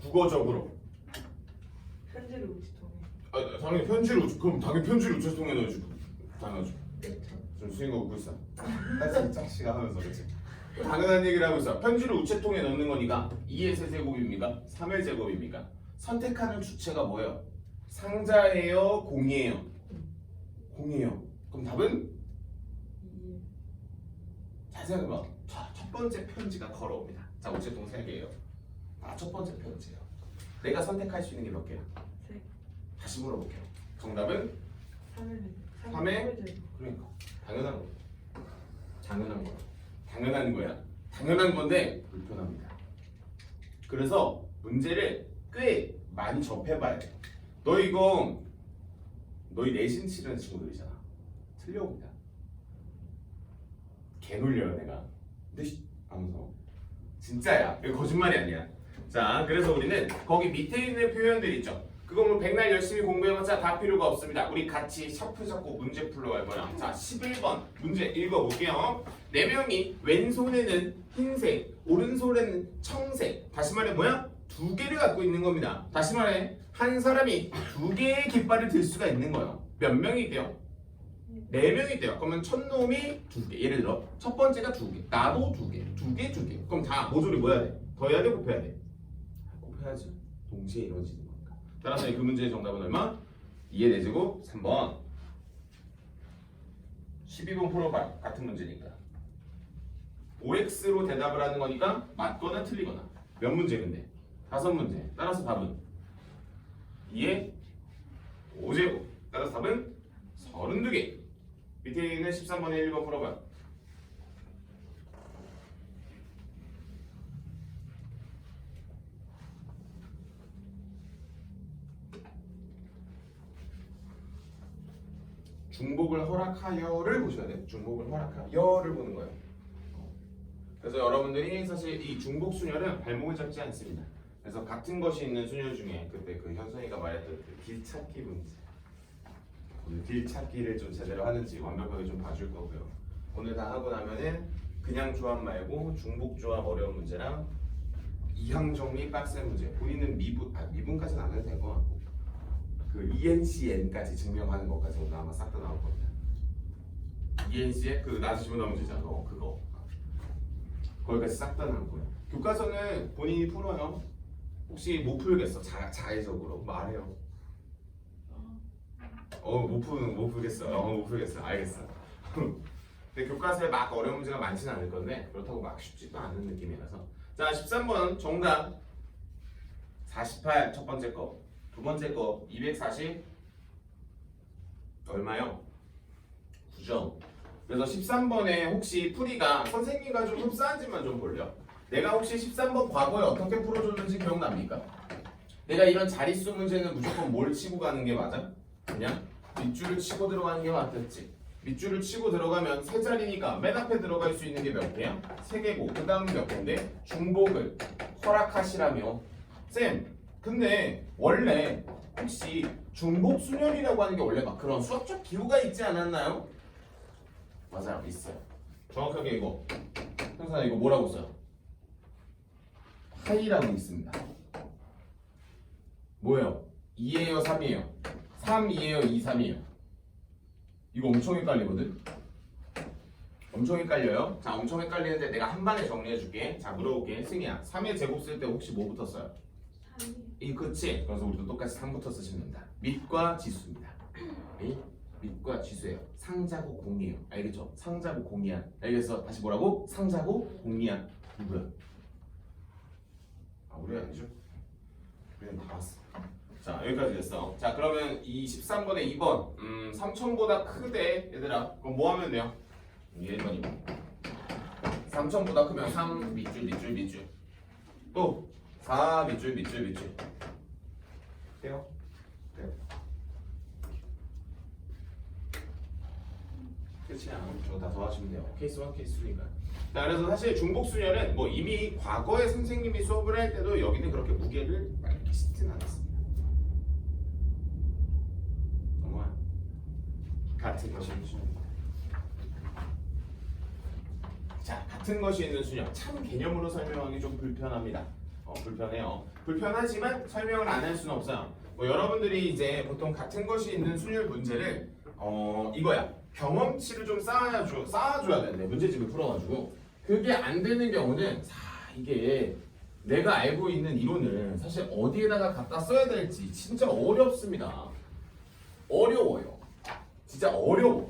Speaker 1: 국어적으로
Speaker 2: 편지를 우체통에.
Speaker 1: 당연히 편지를 우체통에 넣어야지. 당연하죠. 좀 스윙거 웃고 있어. 사실 짝시가 하면서 그치? 당연한 얘기를 하고 있어. 편지를 우체통에 넣는 거니까 2의 세제곱입니까? 3의 제곱입니까? 선택하는 주체가 뭐예요? 상자예요? 공이에요? 공이에요. 그럼 답은
Speaker 2: 2.
Speaker 1: 잘 생각해봐. 자, 첫 번째 편지가 걸어옵니다. 자, 우체통 3개예요. 첫 번째 편지예요. 내가 선택할 수 있는 게 몇 개야?
Speaker 2: 3.
Speaker 1: 다시 물어볼게요. 정답은
Speaker 2: 3을
Speaker 1: 3의 그러니까 당연한 거. 당연한 거야. 당연한 거야. 당연한 건데 불편합니다. 그래서 문제를 꽤 많이 접해봐야 돼. 너 이거 너희 내신 치르는 친구들이잖아. 틀려옵니다. 개 놀려요 내가. 근데 하면서 진짜야. 이거 거짓말이 아니야. 자, 그래서 우리는 거기 밑에 있는 표현들 있죠. 그거 뭐 백날 열심히 공부해봤자 다 필요가 없습니다. 우리 같이 샤프 잡고 문제 풀러갈 거야. 자, 11번 문제 읽어볼게요. 4명이 왼손에는 흰색, 오른손에는 청색. 다시 말해 뭐야? 2개를 갖고 있는 겁니다. 다시 말해 한 사람이 2개의 깃발을 들 수가 있는 거예요. 몇 명이 돼요? 4명이 돼요. 그러면 첫 놈이 2개. 예를 들어 첫 번째가 2개, 나도 2개, 2개, 2개. 그럼 다 모조리 뭐 해야 돼? 더해야 돼? 곱해야 돼? 곱해야지. 동시에 이루어지는 거니까. 따라서 그 문제의 정답은 얼마? 2의 4제곱 3번. 12번 풀어봐. 같은 문제니까. OX로 대답을 하는 거니까 맞거나 틀리거나. 몇 문제 근데? 5문제. 따라서 답은 2의 5제곱. 따라서 답은 32개. 밑에 있는 13번에 1번 풀어봐. 중복을 허락하여를 보셔야 돼요. 중복을 허락하여를 보는 거예요. 그래서 여러분들이 사실 이 중복 순열은 발목을 잡지 않습니다. 그래서 같은 것이 있는 순열 중에 그때 그 현선이가 말했던 그 길찾기 문제. 오늘 길찾기를 좀 제대로 하는지 완벽하게 좀 봐줄 거고요. 오늘 다 하고 나면은 그냥 조합 말고 중복 조합 어려운 문제랑 이항 정리 빡센 문제. 본인은 미분까지는 안 해도 될 것 같고. 그 ENCN까지 증명하는 것까지 오늘 아마 싹 다 나올 겁니다. ENCN 그 나서 집어넣은 문제잖아. 그거 거기까지 싹 다 나올 거예요. 교과서는 본인이 풀어요. 혹시 못 풀겠어? 자의적으로 말해요. 못 풀겠어. 못 풀겠어. 알겠어. 근데 교과서에 막 어려운 문제가 많지는 않을 건데 그렇다고 막 쉽지도 않은 느낌이라서. 자, 13번 정답 48 첫 번째 거. 두 번째 거 240 얼마요? 9점. 그래서 13번에 혹시 풀이가 선생님과 좀 흡사한지만 좀 볼려. 내가 혹시 13번 과거에 어떻게 풀어줬는지 기억납니까? 내가 이런 자릿수 문제는 무조건 뭘 치고 가는 게 맞아? 그냥 밑줄을 치고 들어가는 게 맞겠지. 밑줄을 치고 들어가면 세 자리니까 맨 앞에 들어갈 수 있는 게 몇 개야? 3개고 그 다음 몇 개인데 중복을 허락하시라며. 쌤 근데 원래 혹시 중복 순열이라고 하는 게 원래 막 그런 수학적 기호가 있지 않았나요? 맞아요, 있어요. 정확하게 이거 형사 이거 뭐라고 써요? 파이라고 있습니다. 뭐예요? 2예요, 3이에요? 3, 2예요, 2, 3이에요? 이거 엄청 헷갈리거든? 엄청 헷갈려요. 자, 엄청 헷갈리는데 내가 한 방에 정리해 줄게. 자, 물어볼게. 승희야, 3의 제곱 쓸 때 혹시 뭐부터 써요?
Speaker 2: 3이.
Speaker 1: 그치? 그래서 우리도 똑같이 3부터 쓰시면 된다. 밑과 지수입니다. 밑과 지수예요. 상자고 공이에요. 알겠죠? 상자고 공이야. 알겠어? 다시 뭐라고? 상자고 공이야. 누구야? 우리 아니죠? 우리는 다 봤어. 자, 여기까지 됐어. 자, 그러면 이 13번에 2번 3천보다 크대 얘들아. 그럼 뭐 하면 돼요? 1번 2번 3천보다 크면 3 밑줄 또 4 밑줄 돼요? 돼요. 끝이야. 저거 다 더하시면 돼요. 케이스 1, 케이스 2니까. 자, 그래서 사실 중복순열은 뭐 이미 과거에 선생님이 수업을 할 때도 여기는 그렇게 무게를 많이 끼치진 않았습니다. 넘어가. 같은 것이 있는 순열입니다. 자, 같은 것이 있는 순열. 참 개념으로 설명하기 좀 불편합니다. 불편해요. 불편하지만 설명을 안 할 수는 없어요. 뭐 여러분들이 이제 보통 같은 것이 있는 순열 문제를 이거야. 경험치를 좀 쌓아줘야 되는데 문제집을 풀어가지고 그게 안 되는 경우는 이게 내가 알고 있는 이론을 사실 어디에다가 갖다 써야 될지 진짜 어렵습니다. 어려워요. 진짜 어려워.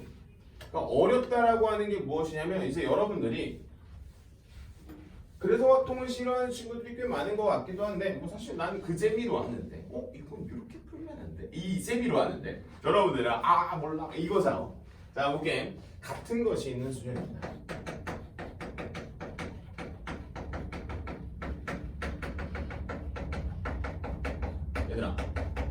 Speaker 1: 그러니까 어렵다라고 하는 게 무엇이냐면 이제 여러분들이 그래서 화통을 싫어하는 친구들이 꽤 많은 것 같기도 한데 뭐 사실 나는 그 재미로 하는데 이건 이렇게 풀면 안 돼. 이 재미로 하는데 여러분들은 몰라 이거잖아. 자 볼게. 같은 것이 있는 수준입니다. 얘들아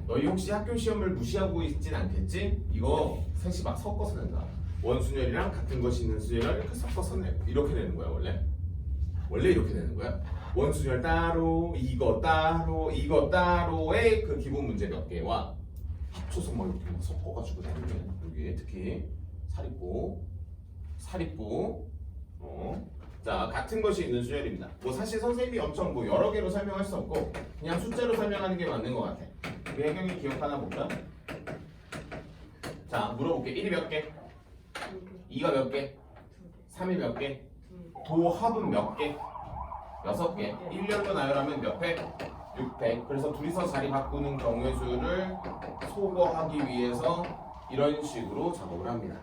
Speaker 1: 너희 혹시 학교 시험을 무시하고 있진 않겠지? 이거 셋이 막 섞어서 낸다. 원순열이랑 같은 것이 있는 수열을 이렇게 섞어서 내. 이렇게 내는 거야 원래 이렇게 되는 거야. 원순열 따로, 이거 따로의 그 기본 문제 몇 개와 합쳐서 막 이렇게 막 섞어가지고 되는 거야. 여기 특히 사립부. 자 같은 것이 있는 수열입니다. 뭐 사실 선생님이 엄청 뭐 여러 개로 설명할 수 없고 그냥 숫자로 설명하는 게 맞는 것 같아. 우리 혜경이 기억하나 볼까? 자 물어볼게. 1이 몇 개? 2가 몇 개? 3이 몇 개? 도합은 몇 개? 6개. 1년도 나열하면 몇 회? 6회. 그래서 둘이서 자리 바꾸는 경우의 수를 소거하기 위해서 이런 식으로 작업을 합니다.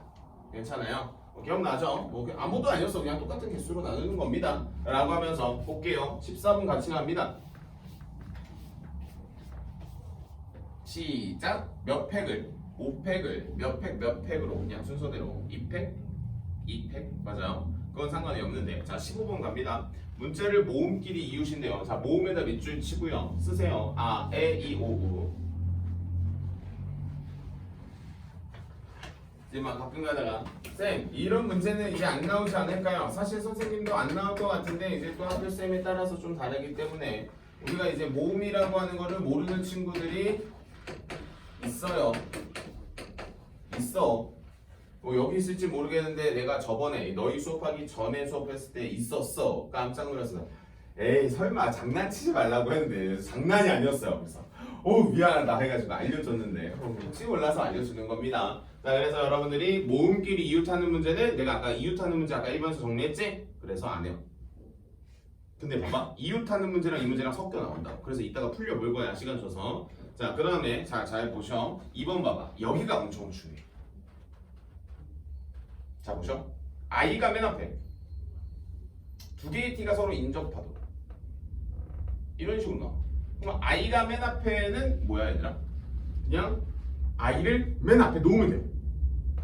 Speaker 1: 괜찮아요? 기억나죠? 뭐 아무도 아니었어. 그냥 똑같은 개수로 나누는 겁니다. 라고 하면서 볼게요. 14분 같이 갑니다. 시작. 몇 팩을? 5팩을 몇 팩으로 그냥 순서대로 2팩? 2팩? 맞아요. 그건 상관이 없는데. 자 15번 갑니다. 문자를 모음끼리 이웃인데요. 자 모음에다 밑줄 치고요. 쓰세요. 에, 이, 오, 우. 이제 막 가끔 가다가 쌤 이런 문제는 이제 안 나오지 않을까요? 사실 선생님도 안 나올 것 같은데 이제 또 학교 쌤에 따라서 좀 다르기 때문에 우리가 이제 모음이라고 하는 거를 모르는 친구들이 있어. 뭐 여기 있을지 모르겠는데 내가 저번에 너희 수업하기 전에 수업했을 때 있었어. 깜짝 놀랐어. 에이 설마 장난치지 말라고 했는데 장난이 아니었어요. 그래서 미안하다 해가지고 알려줬는데 혹시 몰라서 알려주는 겁니다. 자 그래서 여러분들이 모음끼리 이웃하는 문제는 내가 아까 이웃하는 문제 아까 1번에서 정리했지? 그래서 안 해요. 근데 봐봐 이웃하는 문제랑 이 문제랑 섞여 나온다. 그래서 이따가 풀려볼 거야 시간 줘서. 자 그 다음에 잘 보셔. 2번 봐봐. 여기가 엄청 중요해. 자 보셔. i가 맨 앞에 두 개의 t가 서로 인접하도 이런 식으로 나와. 그럼 i가 맨 앞에는 뭐야 얘들아? 그냥 i를 맨 앞에 놓으면 돼.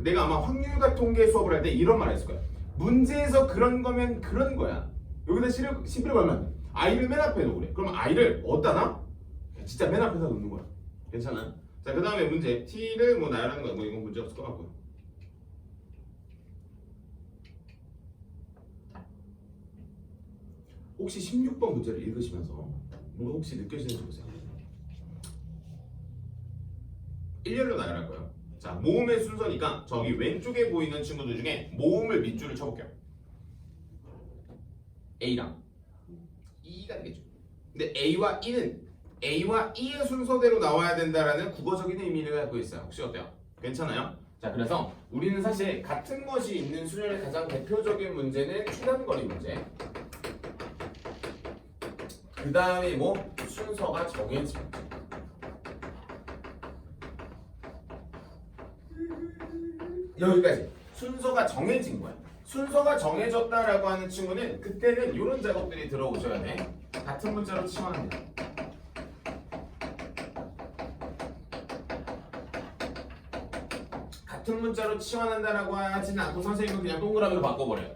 Speaker 1: 내가 아마 확률과 통계 수업을 할 때 이런 말 했을 거야. 문제에서 그런 거면 그런 거야. 여기다 11을 걸면 i를 맨 앞에 놓으래. 그럼 i를 어디다 놔? 진짜 맨 앞에다 놓는 거야. 괜찮아? 자 그 다음에 문제 t를 뭐 나열하는 거야. 뭐 이건 문제 없을 것 같고요. 혹시 16번 문제를 읽으시면서 뭐 혹시 느껴지는지 보세요. 일렬로 나열할 거예요. 자, 모음의 순서니까 저기 왼쪽에 보이는 친구들 중에 모음을 밑줄을 쳐볼게요. A랑 E가 되겠죠. 근데 A와 E의 순서대로 나와야 된다라는 국어적인 의미를 갖고 있어요. 혹시 어때요? 괜찮아요? 자, 그래서 우리는 사실 같은 것이 있는 수열의 가장 대표적인 문제는 추단거리 문제. 그 다음에 뭐 순서가 정해진 여기까지 순서가 정해진 거야. 순서가 정해졌다라고 하는 친구는 그때는 이런 작업들이 들어오셔야 돼. 같은 문자로 치환합니다. 같은 문자로 치환한다라고 하지는 않고 선생님은 그냥 동그라미로 바꿔버려요.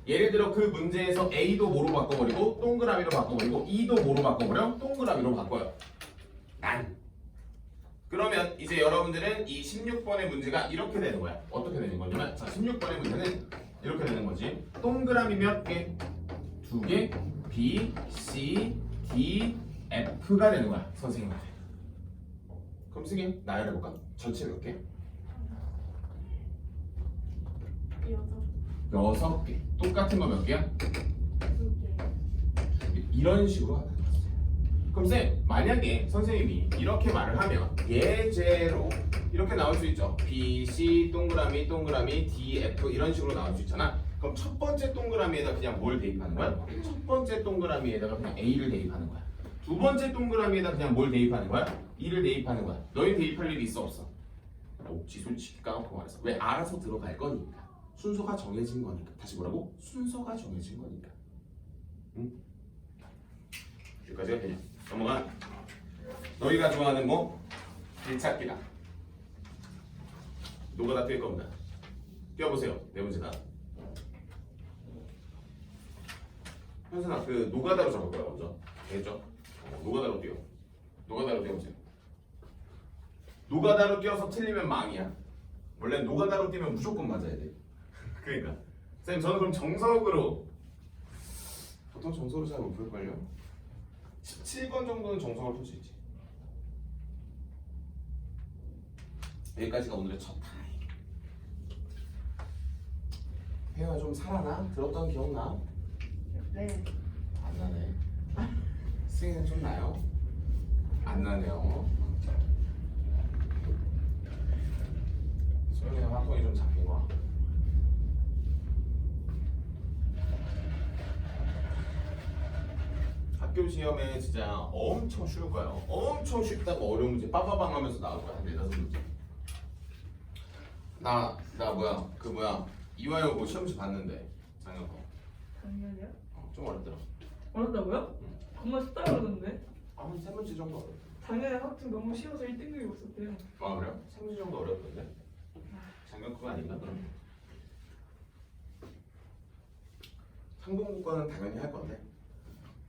Speaker 1: 예를 들어 그 문제에서 A도 뭐로 바꿔버리고 동그라미로 바꿔버리고 E도 뭐로 바꿔버려? 동그라미로 바꿔요. 그러면 이제 여러분들은 이 16번의 문제가 이렇게 되는 거야. 어떻게 되는 거냐면 자 16번의 문제는 이렇게 되는 거지. 동그라미 몇 개? 2개 B, C, D, F가 되는 거야. 선생님한테. 그럼 쓰기 나열해볼까? 전체 몇 개? 6개. 똑같은 거 몇 개야? 2개. 이런 식으로 하는 거지. 그럼 쌤, 만약에 선생님이 이렇게 말을 하면 예제로 이렇게 나올 수 있죠. B, C, 동그라미, D, F 이런 식으로 나올 수 있잖아. 그럼 첫 번째 동그라미에다 그냥 뭘 대입하는 거야? 첫 번째 동그라미에다가 그냥 A를 대입하는 거야. 두 번째 동그라미에다 그냥 뭘 대입하는 거야? E를 대입하는 거야. 너희 대입할 일이 있어 없어? 혹시 솔직히 까놓고 말해서 왜 알아서 들어갈 거니까. 순서가 정해진 거니까. 다시 뭐라고? 순서가 정해진 거니까. 응? 여기까지가 되냐? 넘어가. 너희가 좋아하는 뭐? 길찾기다. 노가다 뛸 겁니다. 뛰어보세요. 네 문제다. 현선아, 그 노가다로 잡을 거야 먼저. 되겠죠? 노가다로 뛰어. 노가다로 뛰어보세요. 노가다로 뛰어서 틀리면 망이야. 원래 노가다로 뛰면 무조건 맞아야 돼. 그러니까 선생님 저는 그럼 정석으로 보통 정석으로 잘 못 풀걸요? 17번 정도는 정석으로 풀 수 있지. 여기까지가 오늘의 첫 타임. 혜영아 좀 살아나? 들었던 기억나?
Speaker 2: 네.
Speaker 1: 안 나네. 승희는 좀 나요? 안 나네요. 소영이는 화통이 좀 잡힌 거야. 학교 시험에 진짜 엄청 쉬울 거예요. 엄청 쉽다고 어려운 문제 빠바방 하면서 나올 거야. 한 4-5문제. 나 뭐야 그 뭐야 이화여 뭐 시험지 봤는데 작년 거.
Speaker 2: 작년이요?
Speaker 1: 좀 어렵더라.
Speaker 2: 어렵다고요? 정말 쉽다 그러던데.
Speaker 1: 한 3문제 정도 어렵다.
Speaker 2: 작년에 학점 너무 쉬워서 1등급이 없었대요.
Speaker 1: 아 그래요? 3문제 정도 어렵던데? 작년 그거 아닌가 그럼? 상봉국어는 당연히 할 건데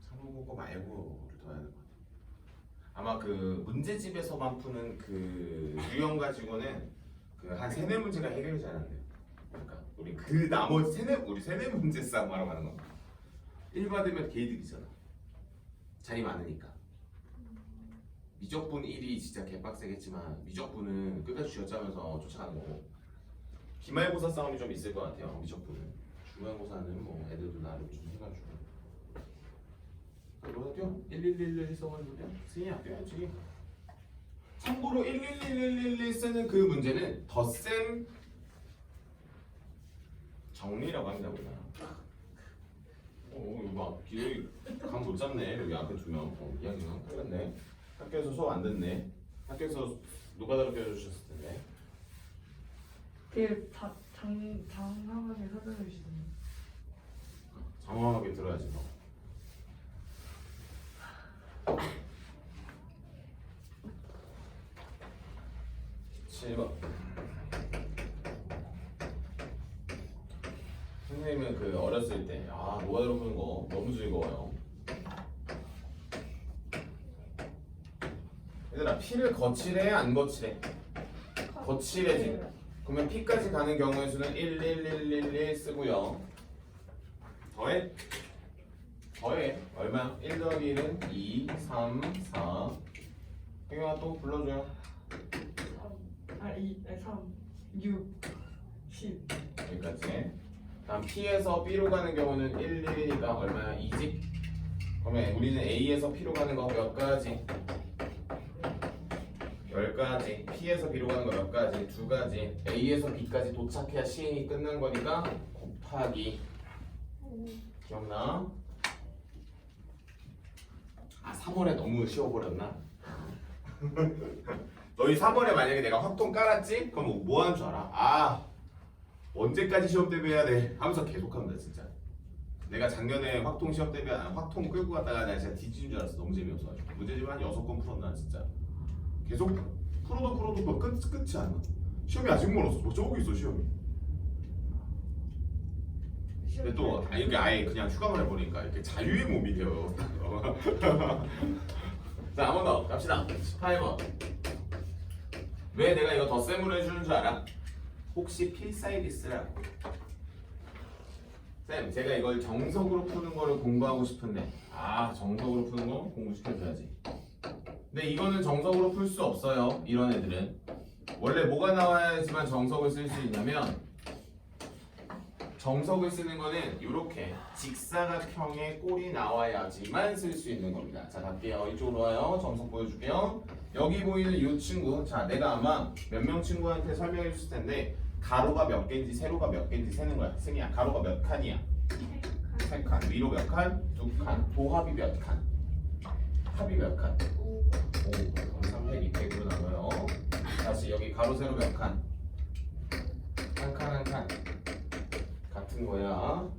Speaker 1: 상봉국어 말고를 더 해야 될 것 같아. 아마 그 문제집에서만 푸는 그 유형 가지고는 그 한 3-4문제가 해결이 잘 안 돼요. 그러니까 우리 그 나머지 우리 3-4문제 싸움 하러 가는 겁니다. 1 받으면 개이득이잖아. 자리 많으니까. 미적분 1이 진짜 개빡세겠지만 미적분은 끝까지 쥐어짜면서 쫓아가는 거고 기말고사 싸움이 좀 있을 것 같아요. 미적분은 중간고사는 뭐 애들도 나름 좀 해가지고 뭐라 뛰어? 1111 써가지고 뛰어? 승희야 뛰어야지. 참고로 1111 쓰는 그 문제는 덧셈 정리라고 합니다 우리가. 이거 봐 기억이 감 못 잡네. 여기 앞에 2명 이야기가 틀렸네. 학교에서 수업 안 듣네. 학교에서 노가다로 껴주셨을 텐데.
Speaker 2: 되게 장황하게 설명해 주시던데.
Speaker 1: 장황하게 들어야지 너. 선생님은 그 어렸을 때 노가다로 푸는 거 너무 즐거워요. 얘들아 P를 거칠해 안 거칠해? 거칠해지. 그러면 P까지 가는 경우의 수는 11111 쓰고요. 더해 얼마? 1 더하기 1은 2, 3, 4. 혜경아 또 불러줘요.
Speaker 2: 3, 6, 10.
Speaker 1: 여기까지. 다음 P에서 B로 가는 경우는 1, 1이니까 얼마야? 2지? 그러면 우리는 A에서 P로 가는 거 몇 가지? 10가지. P에서 B로 가는 거 몇 가지? 2가지. A에서 B까지 도착해야 시행이 끝난 거니까 곱하기. 기억나? 3월에 너무 쉬워버렸나? 너희 3월에 만약에 내가 확통 깔았지? 그럼 뭐 하는 줄 알아? 언제까지 시험 대비해야 돼? 하면서 계속합니다 진짜. 내가 작년에 확통 시험 대비 확통 끌고 갔다가 내가 진짜 뒤지는 줄 알았어. 너무 재미없어가지고 문제집 한 6건 풀었나 진짜. 계속 풀어도 뭐 끝이 안 나. 시험이 아직 멀었어. 뭐 저기 있어 시험이. 근데 또 이게 아예 그냥 휴강을 해버리니까 이렇게 자유의 몸이 돼요. 자, 한 번 더 갑시다. 18번. 왜 내가 이거 덧셈으로 해주는 줄 알아? 혹시 필사이리스라고. 쌤, 제가 이걸 정석으로 푸는 거를 공부하고 싶은데 정석으로 푸는 거 공부시켜줘야지. 근데 이거는 정석으로 풀 수 없어요. 이런 애들은 원래 뭐가 나와야지만 정석을 쓸 수 있냐면 정석을 쓰는 거는 이렇게 직사각형의 꼴이 나와야지만 쓸 수 있는 겁니다. 자, 갈게요. 이쪽으로 와요. 정석 보여줄게요. 여기 보이는 이 친구. 자, 내가 아마 몇 명 친구한테 설명해 줬을 텐데 가로가 몇 개인지 세로가 몇 개인지 세는 거야. 승희야, 가로가 몇 칸이야? 3칸. 위로 몇 칸? 2칸. 도합이 몇 칸? 합이 몇 칸? 5. 300, 200으로 나눠요. 다시 여기 가로 세로 몇 칸? 한 칸 한 칸. 같은 거야.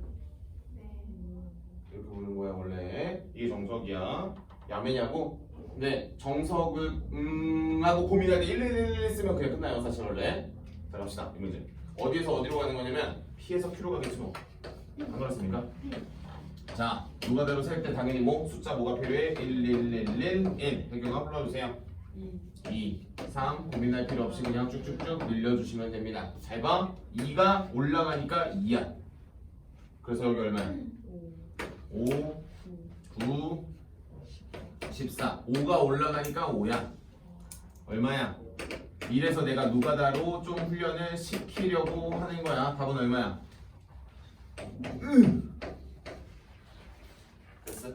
Speaker 3: 네.
Speaker 1: 이렇게 보는 거야 원래. 이게 정석이야. 야매냐고? 근데 정석을 하고 고민할 때 111 쓰면 그냥 끝나요 사실 원래. 자 갑시다. 이 문제. 어디에서 어디로 가는 거냐면 P에서 Q로 가겠지 뭐. 안 그렇습니까? 자, 노가다로 셀 때 당연히 뭐 숫자 뭐가 필요해? 1. 혜경아 불러주세요. 2, 3 고민할 필요 없이 그냥 쭉쭉쭉 늘려주시면 됩니다. 잘 봐. 2가 올라가니까 2야. 그래서 여기 얼마야? 5, 9, 14. 5가 올라가니까 5야. 얼마야? 이래서 내가 노가다로 좀 훈련을 시키려고 하는 거야. 답은 얼마야? 됐어?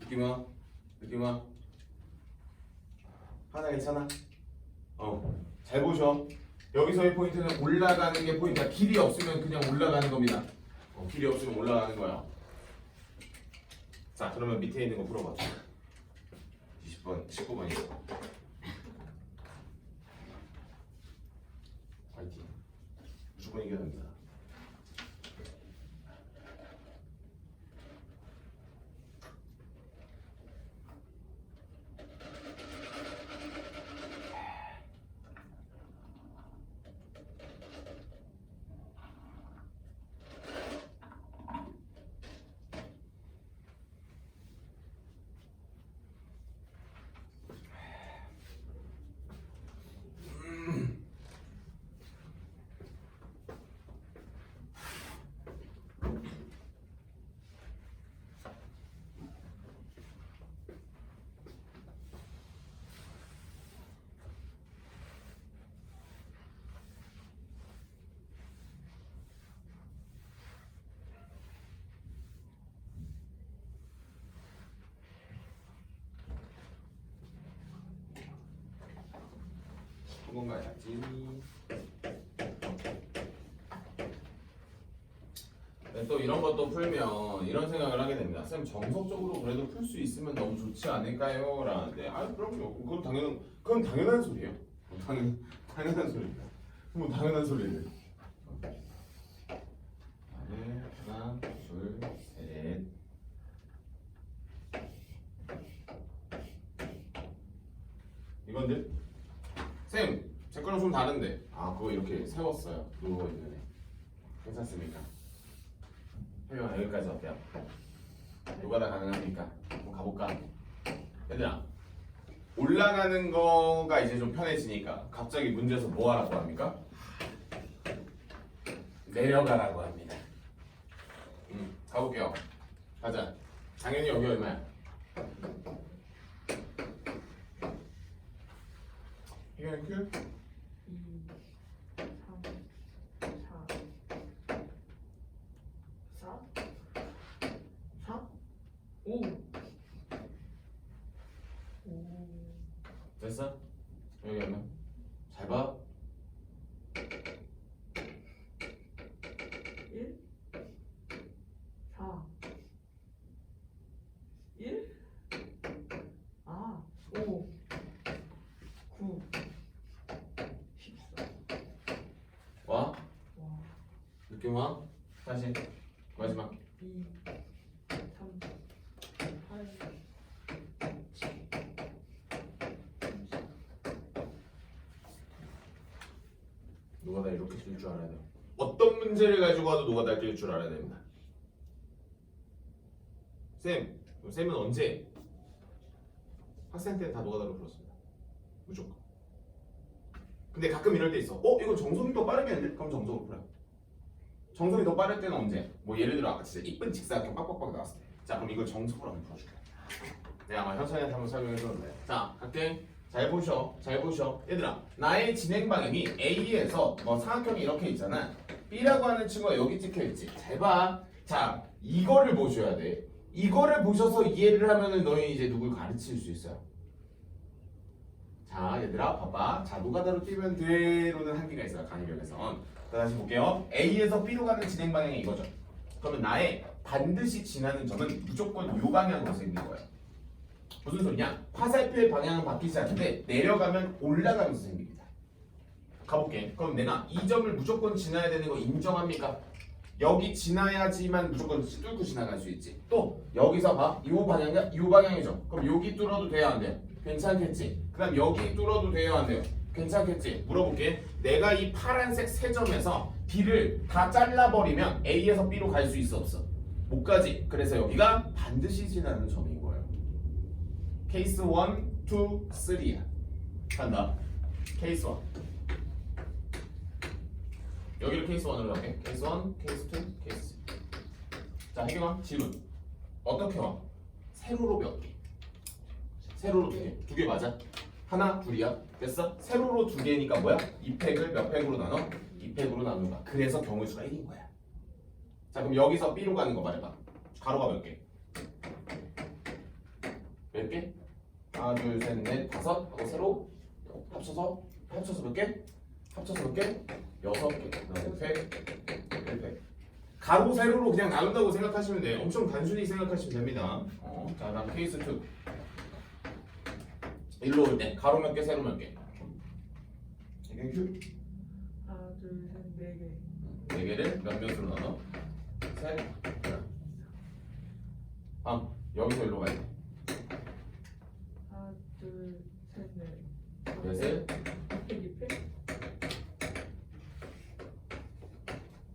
Speaker 1: 느낌 와? 느낌 와? 하나 괜찮아? 잘 보셔. 여기서의 포인트는 올라가는 게 포인트야. 길이 없으면 그냥 올라가는 겁니다. 길이 없으면 올라가는 거야. 자, 그러면 밑에 있는 거 풀어봐. 20번, 19번이죠. 파이팅. 무조건 이겨야 됩니다. 한번 가야지. 네, 또 이런 것도 풀면 이런 생각을 하게 됩니다. 쌤 정석적으로 그래도 풀 수 있으면 너무 좋지 않을까요? 라는데 그럼요. 그건 당연한 소리예요. 당연한 소리입니다. 뭐 당연한 소리를. 하나, 둘, 셋. 이건데? 쌤, 제 거랑 좀 다른데. 그거 이렇게 세웠어요. 누워있는 애. 괜찮습니까? 혜경아, 여기까지 어때요? 누가 다 가능합니까? 한번 가볼까? 얘들아, 올라가는 거가 이제 좀 편해지니까 갑자기 문제에서 뭐 하라고 합니까? 내려가라고 합니다. 가볼게요. 가자. 당연히 여기 얼마야? 혜경이 큐?
Speaker 2: 2, 3, 4, 4, 5.
Speaker 1: 됐어? 여기 얼마? 잘 봐.
Speaker 2: 1, 4, 1, 5, 9, 14.
Speaker 1: 와?
Speaker 2: 와,
Speaker 1: 느낌 와? 다시 마지막.
Speaker 2: 2, 3, 8, 7, 30.
Speaker 1: 노가다 이렇게 뜰 줄 알아야 돼요. 어떤 문제를 가지고 와도 노가다 뜰 줄 알아야 됩니다. 쌤은 언제? 학생 때 다 노가다로 풀었습니다. 무조건. 근데 가끔 이럴 때 있어. 이건 정석이 더 빠르겠는데? 그럼 정석으로 풀어요. 정석이 더 빠를 때는 언제? 뭐 예를 들어 아까 진짜 이쁜 직사각형 빡빡빡 나왔을 때. 자, 그럼 이걸 정석으로 한번 풀어줄게. 내가 아마 현찬이한테 한번 설명해줬는데. 자, 갈게. 잘 보셔. 얘들아, 나의 진행 방향이 A에서 뭐 삼각형이 이렇게 있잖아. B라고 하는 친구가 여기 찍혀있지. 잘 봐. 자, 이거를 보셔야 돼. 이거를 보셔서 이해를 하면은 너희 이제 누굴 가르칠 수 있어요. 자, 얘들아, 봐봐. 자, 노가다로 뛰면 돼로는 한계가 있어요. 강의력에선. 다시 볼게요. A에서 B로 가는 진행 방향이 이거죠. 그러면 나의 반드시 지나는 점은 무조건 요 방향으로 생긴 거예요. 무슨 소리냐? 화살표의 방향은 바뀌지 않는데 내려가면 올라가면서 생깁니다. 가볼게. 그럼 내가 이 점을 무조건 지나야 되는 거 인정합니까? 여기 지나야지만 무조건 뚫고 지나갈 수 있지. 또 여기서 봐. 이 방향이야? 이 방향이죠. 그럼 여기 뚫어도 돼요? 안 돼요? 괜찮겠지? 그 다음 여기 뚫어도 돼요? 안 돼요? 괜찮겠지? 물어볼게. 내가 이 파란색 세 점에서 B를 다 잘라버리면 A에서 B로 갈 수 있어 없어? 못 가지. 그래서 여기가 반드시 지나는 점인 거예요. 케이스 1, 2, 3야. 간다. 케이스 1. 여기를 케이스 1으로 할게. 케이스 1, 케이스 2, 케이스 3. 자, 해경아 질문. 어떻게 와? 세로로 몇 개? 세로로 두 개. 두 개 맞아? 하나, 둘이야. 됐어? 세로로 두 개니까 뭐야? 2팩을 몇 팩으로 나눠? 2팩으로 나눈 거야. 그래서 경우의 수가 1인 거야. 자, 그럼 여기서 B로 가는 거 말해봐. 가로가 몇 개? 몇 개? 하나, 둘, 셋, 넷, 다섯 하고 세로 합쳐서 몇 개? 합쳐서 몇 개? 6개. 그다음에 팩, 1팩. 가로 세로로 그냥 나눈다고 생각하시면 돼요. 엄청 단순히 생각하시면 됩니다. 자, 다음 케이스 2. 일로 올 때 가로 몇 개, 세로 몇 개? 이게 휴.
Speaker 2: 하나, 둘, 셋, 네 개.
Speaker 1: 네 개를 몇 몇으로 나눠? 셋. 다음 여기서 일로 가야 돼.
Speaker 2: 하나, 둘, 셋, 넷.
Speaker 1: 넷을
Speaker 2: 2팩, 2팩.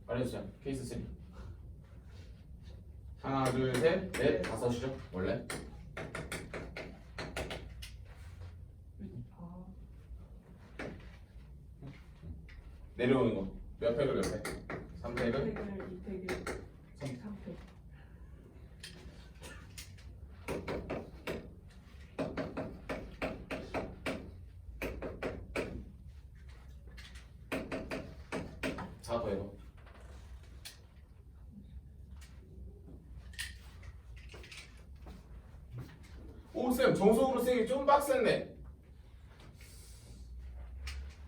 Speaker 1: 빨리 해주자. 케이스 3. 하나, 둘, 셋, 넷, 다섯이죠. 원래.
Speaker 2: 아,
Speaker 1: 내려오는 거. 몇 팩을 몇 팩? 3팩을
Speaker 2: 1팩을, 2팩을, 3팩.
Speaker 1: 자, 더 해봐. 오, 쌤, 정석으로 쓰기 좀 빡셌네.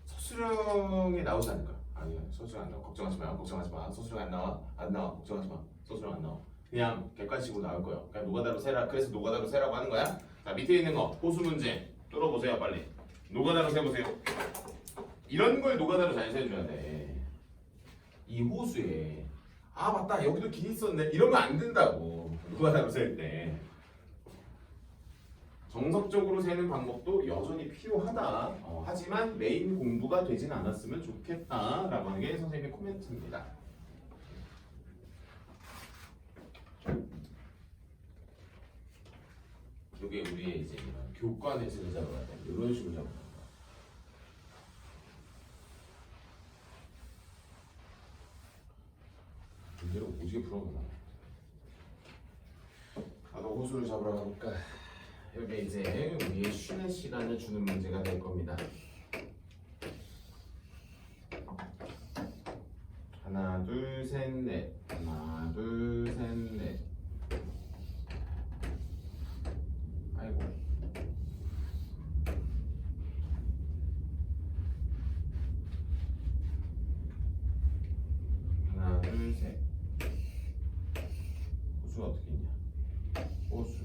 Speaker 1: 서술형이 나오지 않을까? 아니야, 서술형 안 나와. 걱정하지 마, 걱정하지 마. 서술형 안 나와, 안 나와. 걱정하지 마. 서술형 안 나와. 그냥 객관식으로 나올 거예요. 그냥 노가다로 세라. 그래서 노가다로 세라고 하는 거야. 자, 밑에 있는 거 호수 문제 뚫어보세요, 빨리. 노가다로 세보세요. 이런 걸 노가다로 잘 세줘야 돼. 이 호수에 아 맞다 여기도 길 있었네 이러면 안 된다고. 노가다로 셀 때. 정석적으로 세는 방법도 여전히 필요하다. 하지만 메인 공부가 되진 않았으면 좋겠다라고 하는 게 선생님의 코멘트입니다. 이게 우리의 이제 교과의 질을 잡아야 돼. 이런 식으로 잡아. 문제를 오지게 풀어보나. 나도 호수를 잡으러 가볼까. 이게 이제 우리의 쉬는 시간을 주는 문제가 될 겁니다. 하나, 둘, 셋, 넷. 하나, 둘, 셋, 넷. 아이고. 하나, 둘, 셋. 호수가 어떻게 있냐? 호수.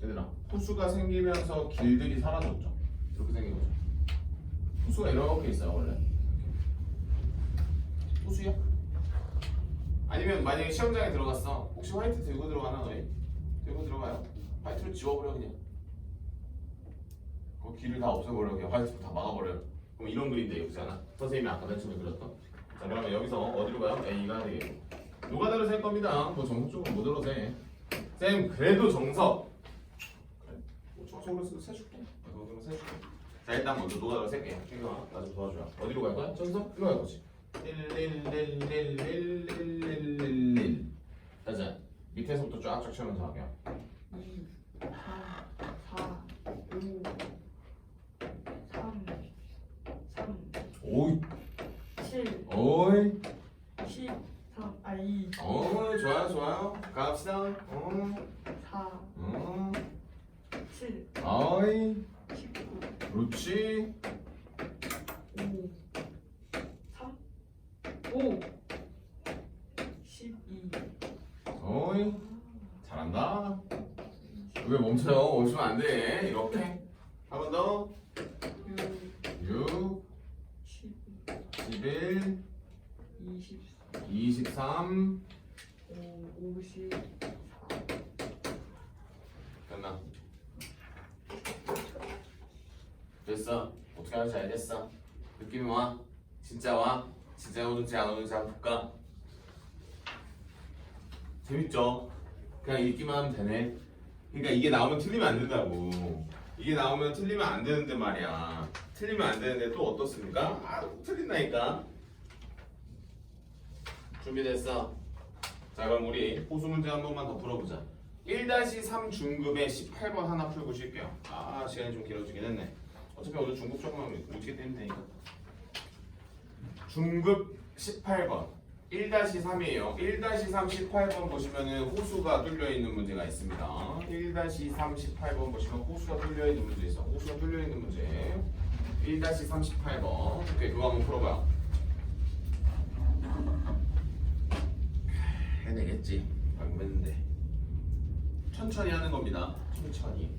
Speaker 1: 얘들아, 호수가 생기면서 길들이 사라졌죠? 이렇게 생긴 거죠. 호수가 이렇게 있어요, 원래. 호수야? 아니면 만약에 시험장에 들어갔어. 혹시 화이트 들고 들어가나 너희? 들고 들어가요. 화이트로 지워버려 그냥. 그 길을 다 없애버려. 그냥 화이트로 다 막아버려요. 그럼 이런 그림 되겠잖아. 선생님이 아까 맨 처음에 그렸던. 자, 그러면 여기서 어디로 가요? A가 되겠고. 노가다로 셀 겁니다. 뭐 정석적으로 못 들어 세. 쌤 그래도 정석. 그래. 뭐 정석으로 세줄게. 정석으로 세줄게. 자, 일단 먼저 노가다로 셀게. 이거 나 좀 도와줘요. 어디로 갈 거야? 정석? 일로 갈 거지. 1. 자, 밑에서부터 쫙쫙 치면서 할게요.
Speaker 2: 2, 3, 4, 5, 3,
Speaker 1: 오이.
Speaker 2: 7,
Speaker 1: 오이.
Speaker 2: 13, 아 2,
Speaker 1: 좋아요, 좋아요. 갑시다.
Speaker 2: 4, 7,
Speaker 1: 어이.
Speaker 2: 19,
Speaker 1: 그렇지.
Speaker 2: 5, 3, 5,
Speaker 1: 어이 잘한다. 왜 멈춰요? 멈추면 안 돼. 이렇게 한 번 더. 6 11 23
Speaker 2: 54
Speaker 1: 됐나? 됐어. 어떻게 하는지 알겠어. 느낌이 와? 진짜 와? 진짜 오는지 안 오는지 한번 볼까? 재밌죠? 그냥 읽기만 하면 되네. 그러니까 이게 나오면 틀리면 안 된다고. 이게 나오면 틀리면 안 되는데 말이야. 틀리면 안 되는데 또 어떻습니까? 아, 또 틀린다니까. 준비됐어? 자, 그럼 우리 호수 문제 한 번만 더 풀어보자. 1-3 중급의 18번 하나 풀고 쉴게요. 아, 시간이 좀 길어지긴 했네. 어차피 오늘 중급 조금만 어떻게 되면 되니까. 중급 18번 1-3이에요. 1-3 18번 보시면은 호수가 뚫려 있는 문제가 있습니다. 1-3 18번 보시면 호수가 뚫려 있는 문제 있어. 호수가 뚫려 있는 문제. 1-3 18번. 오케이, 그거 한번 풀어봐요. 해내겠지. 방금 했는데. 천천히 하는 겁니다. 천천히.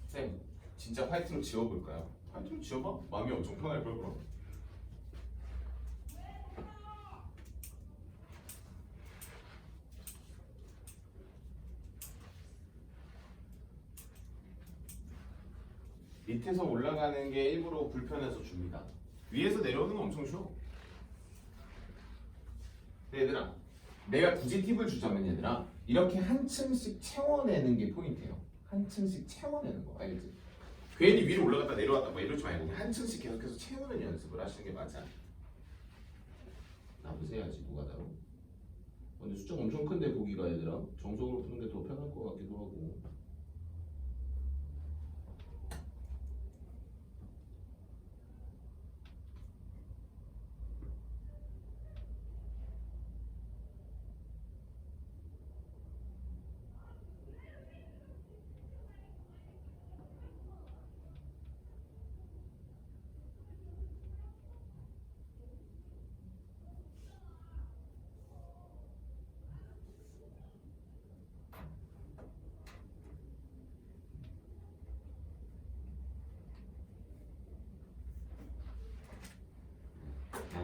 Speaker 1: 쌤, 진짜 화이트로 지워볼까요? 화이트로 지워봐? 마음이 엄청 편할걸 그럼. 밑에서 올라가는 게 일부러 불편해서 줍니다. 위에서 내려오는 건 엄청 쉬워. 근데 얘들아, 내가 굳이 팁을 주자면 얘들아, 이렇게 한 층씩 채워내는 게 포인트예요. 한 층씩 채워내는 거, 알겠지? 괜히 위로 올라갔다 내려왔다 뭐 이러지 말고 한 층씩 계속해서 채우는 연습을 하시는 게 맞아. 나부세야지 누가 다로. 근데 숫자가 엄청 큰데 보기가 얘들아, 정석으로 푸는 게 더 편할 것 같기도 하고.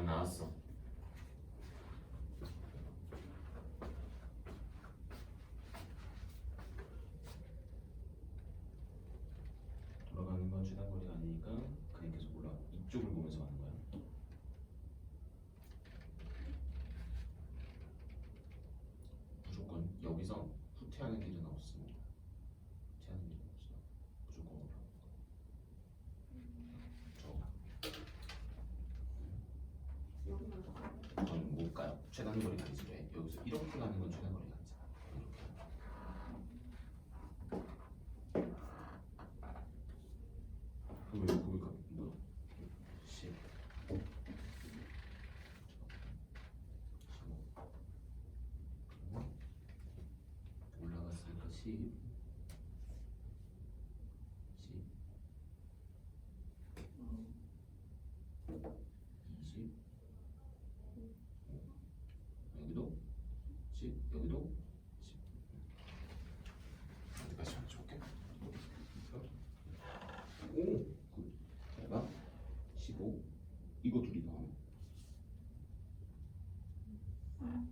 Speaker 1: 나왔어. 돌아가는 건 최단 거리가 아니니까 그냥 계속 올라. 이쪽을 보면서 가는 거야. 무조건 여기서 후퇴하는 길은 없습니다. 후퇴하는 길은 없어. 무조건 올라. 저는 못 가요. 최단 거리가 아니지 왜? 여기서 이렇게 가는 건 최단 거리가 아니잖아. 이렇게. 왜 거기 가? 뭐야? 10 올라갔으니까 10 20 여기도 10 여기도 10 어디까지 맞춰볼게. 오! 굿. 내가 15 이거 둘이 더하면 잠깐만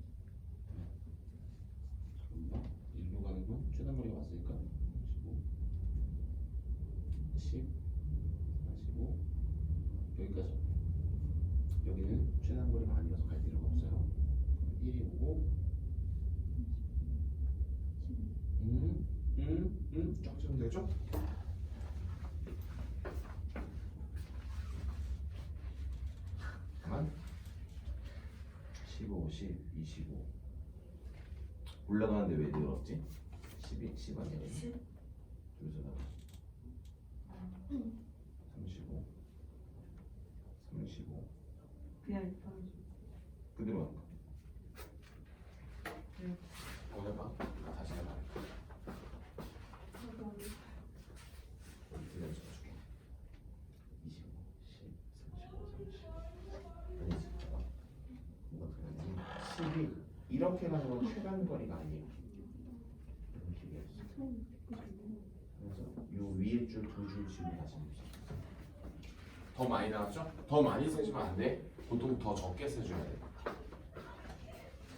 Speaker 1: 일로 가는 건 최단 거리가 왔으니까 15 10 45 여기까지. 여기는 최단 거리가 아니라서 갈 필요가 없어요. 1이 오고 쫙 찍으면 되겠죠? 잠깐만 15, 10, 25 올라가는데 왜 늘었지? 12, 10 아니야?
Speaker 2: 10
Speaker 1: 여기서 나와 35 35
Speaker 2: 그냥 이렇게
Speaker 1: 그대로 하는 거.
Speaker 2: 네.
Speaker 1: 한번 해봐. 다시 해봐. 이틀 연습해줄게. 25, 10, 35, 이렇게 가는 건 최단 거리가 아니에요. 이런 식이었어. 그래서 요 위에 줄 두 줄씩을 다시 봅시다. 더 많이 나왔죠? 더 많이 세주면 안 돼. 보통 더 적게 세줘야 돼.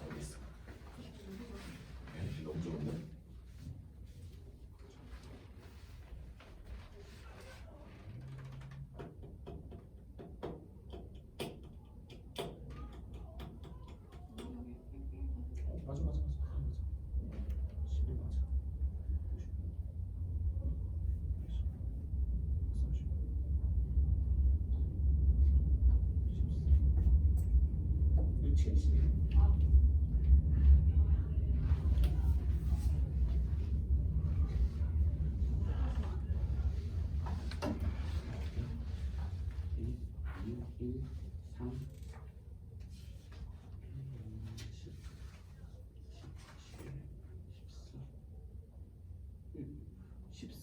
Speaker 1: 어디 있어? 너무 좋은데? 맞아. 11 맞아. 70.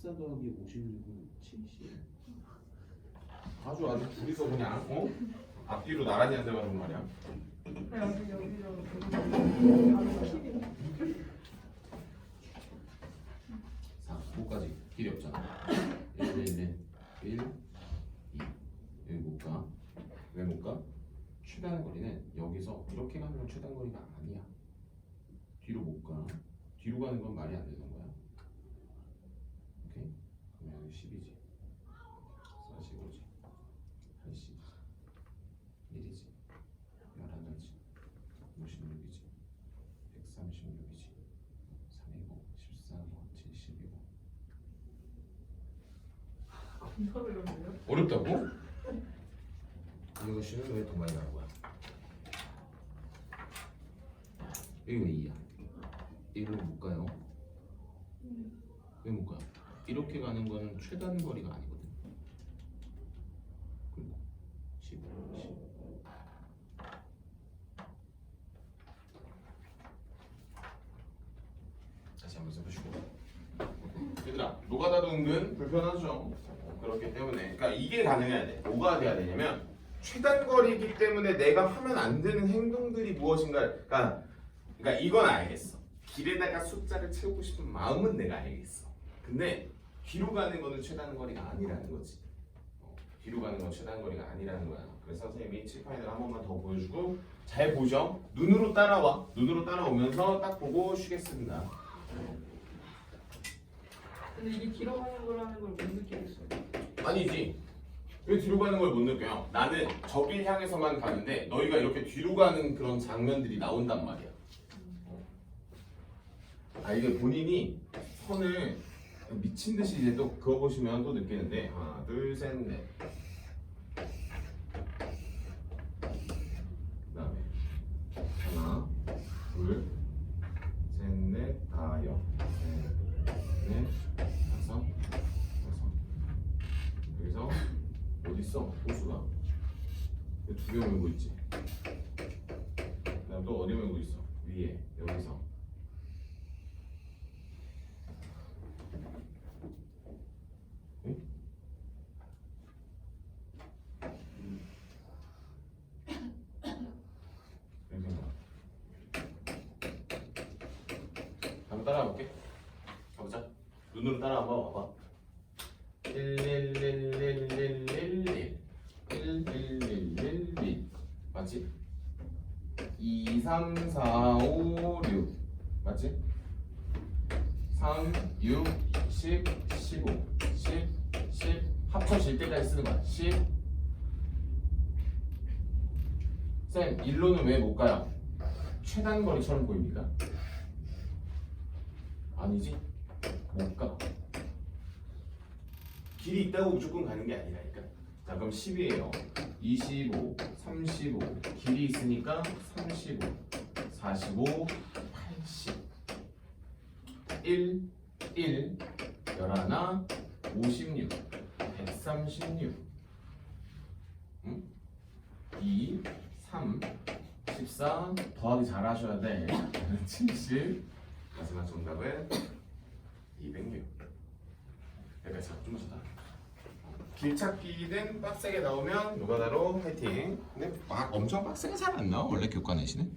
Speaker 3: 더하기 56은 70.
Speaker 1: 아주 둘이서 그냥 앞뒤로 나란히 앉아가지고 말이야.
Speaker 2: 여기로
Speaker 1: 자, 5까지 길이 없잖아. 1, 2 여기 못 가. 왜 못 가? 최단 거리는 여기서 이렇게 가는 건 최단 거리가 아니야. 뒤로 못 가. 뒤로 가는 건 말이 안 되는 거야. 오케이? 그러면 여기 10이지. 45지. 80. 1이지. 11지. 56이지. 136이지. 3이고 14고 70이고.
Speaker 2: 겁나 어려운데요?
Speaker 1: 어렵다고? 이것이는 왜 더 많이 나온 거야? 여기 왜 2야? 이걸 못 가요? 왜 못 가요? 이렇게 가는 거는 최단 거리가 아니거든. 그리고 10. 다시 한번 써보시고. 얘들아, 노가다도 은근 불편하죠. 그렇기 때문에, 그러니까 이게 가능해야 돼. 뭐가 돼야 되냐면 최단 거리이기 때문에 내가 하면 안 되는 행동들이 무엇인가. 그러니까 이건 알겠어. 길에다가 숫자를 채우고 싶은 마음은 내가 알겠어. 근데 뒤로 가는 거는 최단 거리가 아니라는 거지. 뒤로 가는 건 최단 거리가 아니라는 거야. 그래서 선생님이 칠판을 한 번만 더 보여주고 잘 보죠. 눈으로 따라와. 눈으로 따라오면서 딱 보고 쉬겠습니다.
Speaker 2: 근데 이게 뒤로 가는 거라는 걸 못 느끼겠어요.
Speaker 1: 아니지. 왜 뒤로 가는 걸 못 느껴요? 나는 저길 향해서만 가는데 너희가 이렇게 뒤로 가는 그런 장면들이 나온단 말이야. 아, 이게 본인이 선을 미친 듯이 이제 또 그거 보시면 또 느끼는데 하나, 둘, 셋, 넷. 그다음에 하나, 둘, 셋, 넷, 다섯, 넷, 다섯. 여기서 어디 있어? 호수가 두 개 몰고 있지. 그다음 또 어디 몰고 있어? 위에 여기서. 응? 이렇게 봐. 한번 따라가 볼게. 가보자. 눈으로 따라 한번 와봐. 1111111 맞지? 2, 3, 4, 5, 6 맞지? 3, 6, 10, 15 10, 10 합쳐질 때까지 쓰는 거야. 10 쌤, 1로는 왜 못 가요? 최단 거리처럼 보입니까? 아니지? 못 가. 길이 있다고 무조건 가는 게 아니라니까. 자, 그럼 10이에요. 25, 35 길이 있으니까 35, 45, 80 1, 11, 56 136 응? 2, 3, 14 더하기 잘 하셔야 돼. 70 마지막 정답은 206 여기까지 좀 하셨다. 길찾기는 빡세게 나오면 노가다로 화이팅. 근데 막 엄청 빡세게 잘 안 나와 원래 교과 내시는.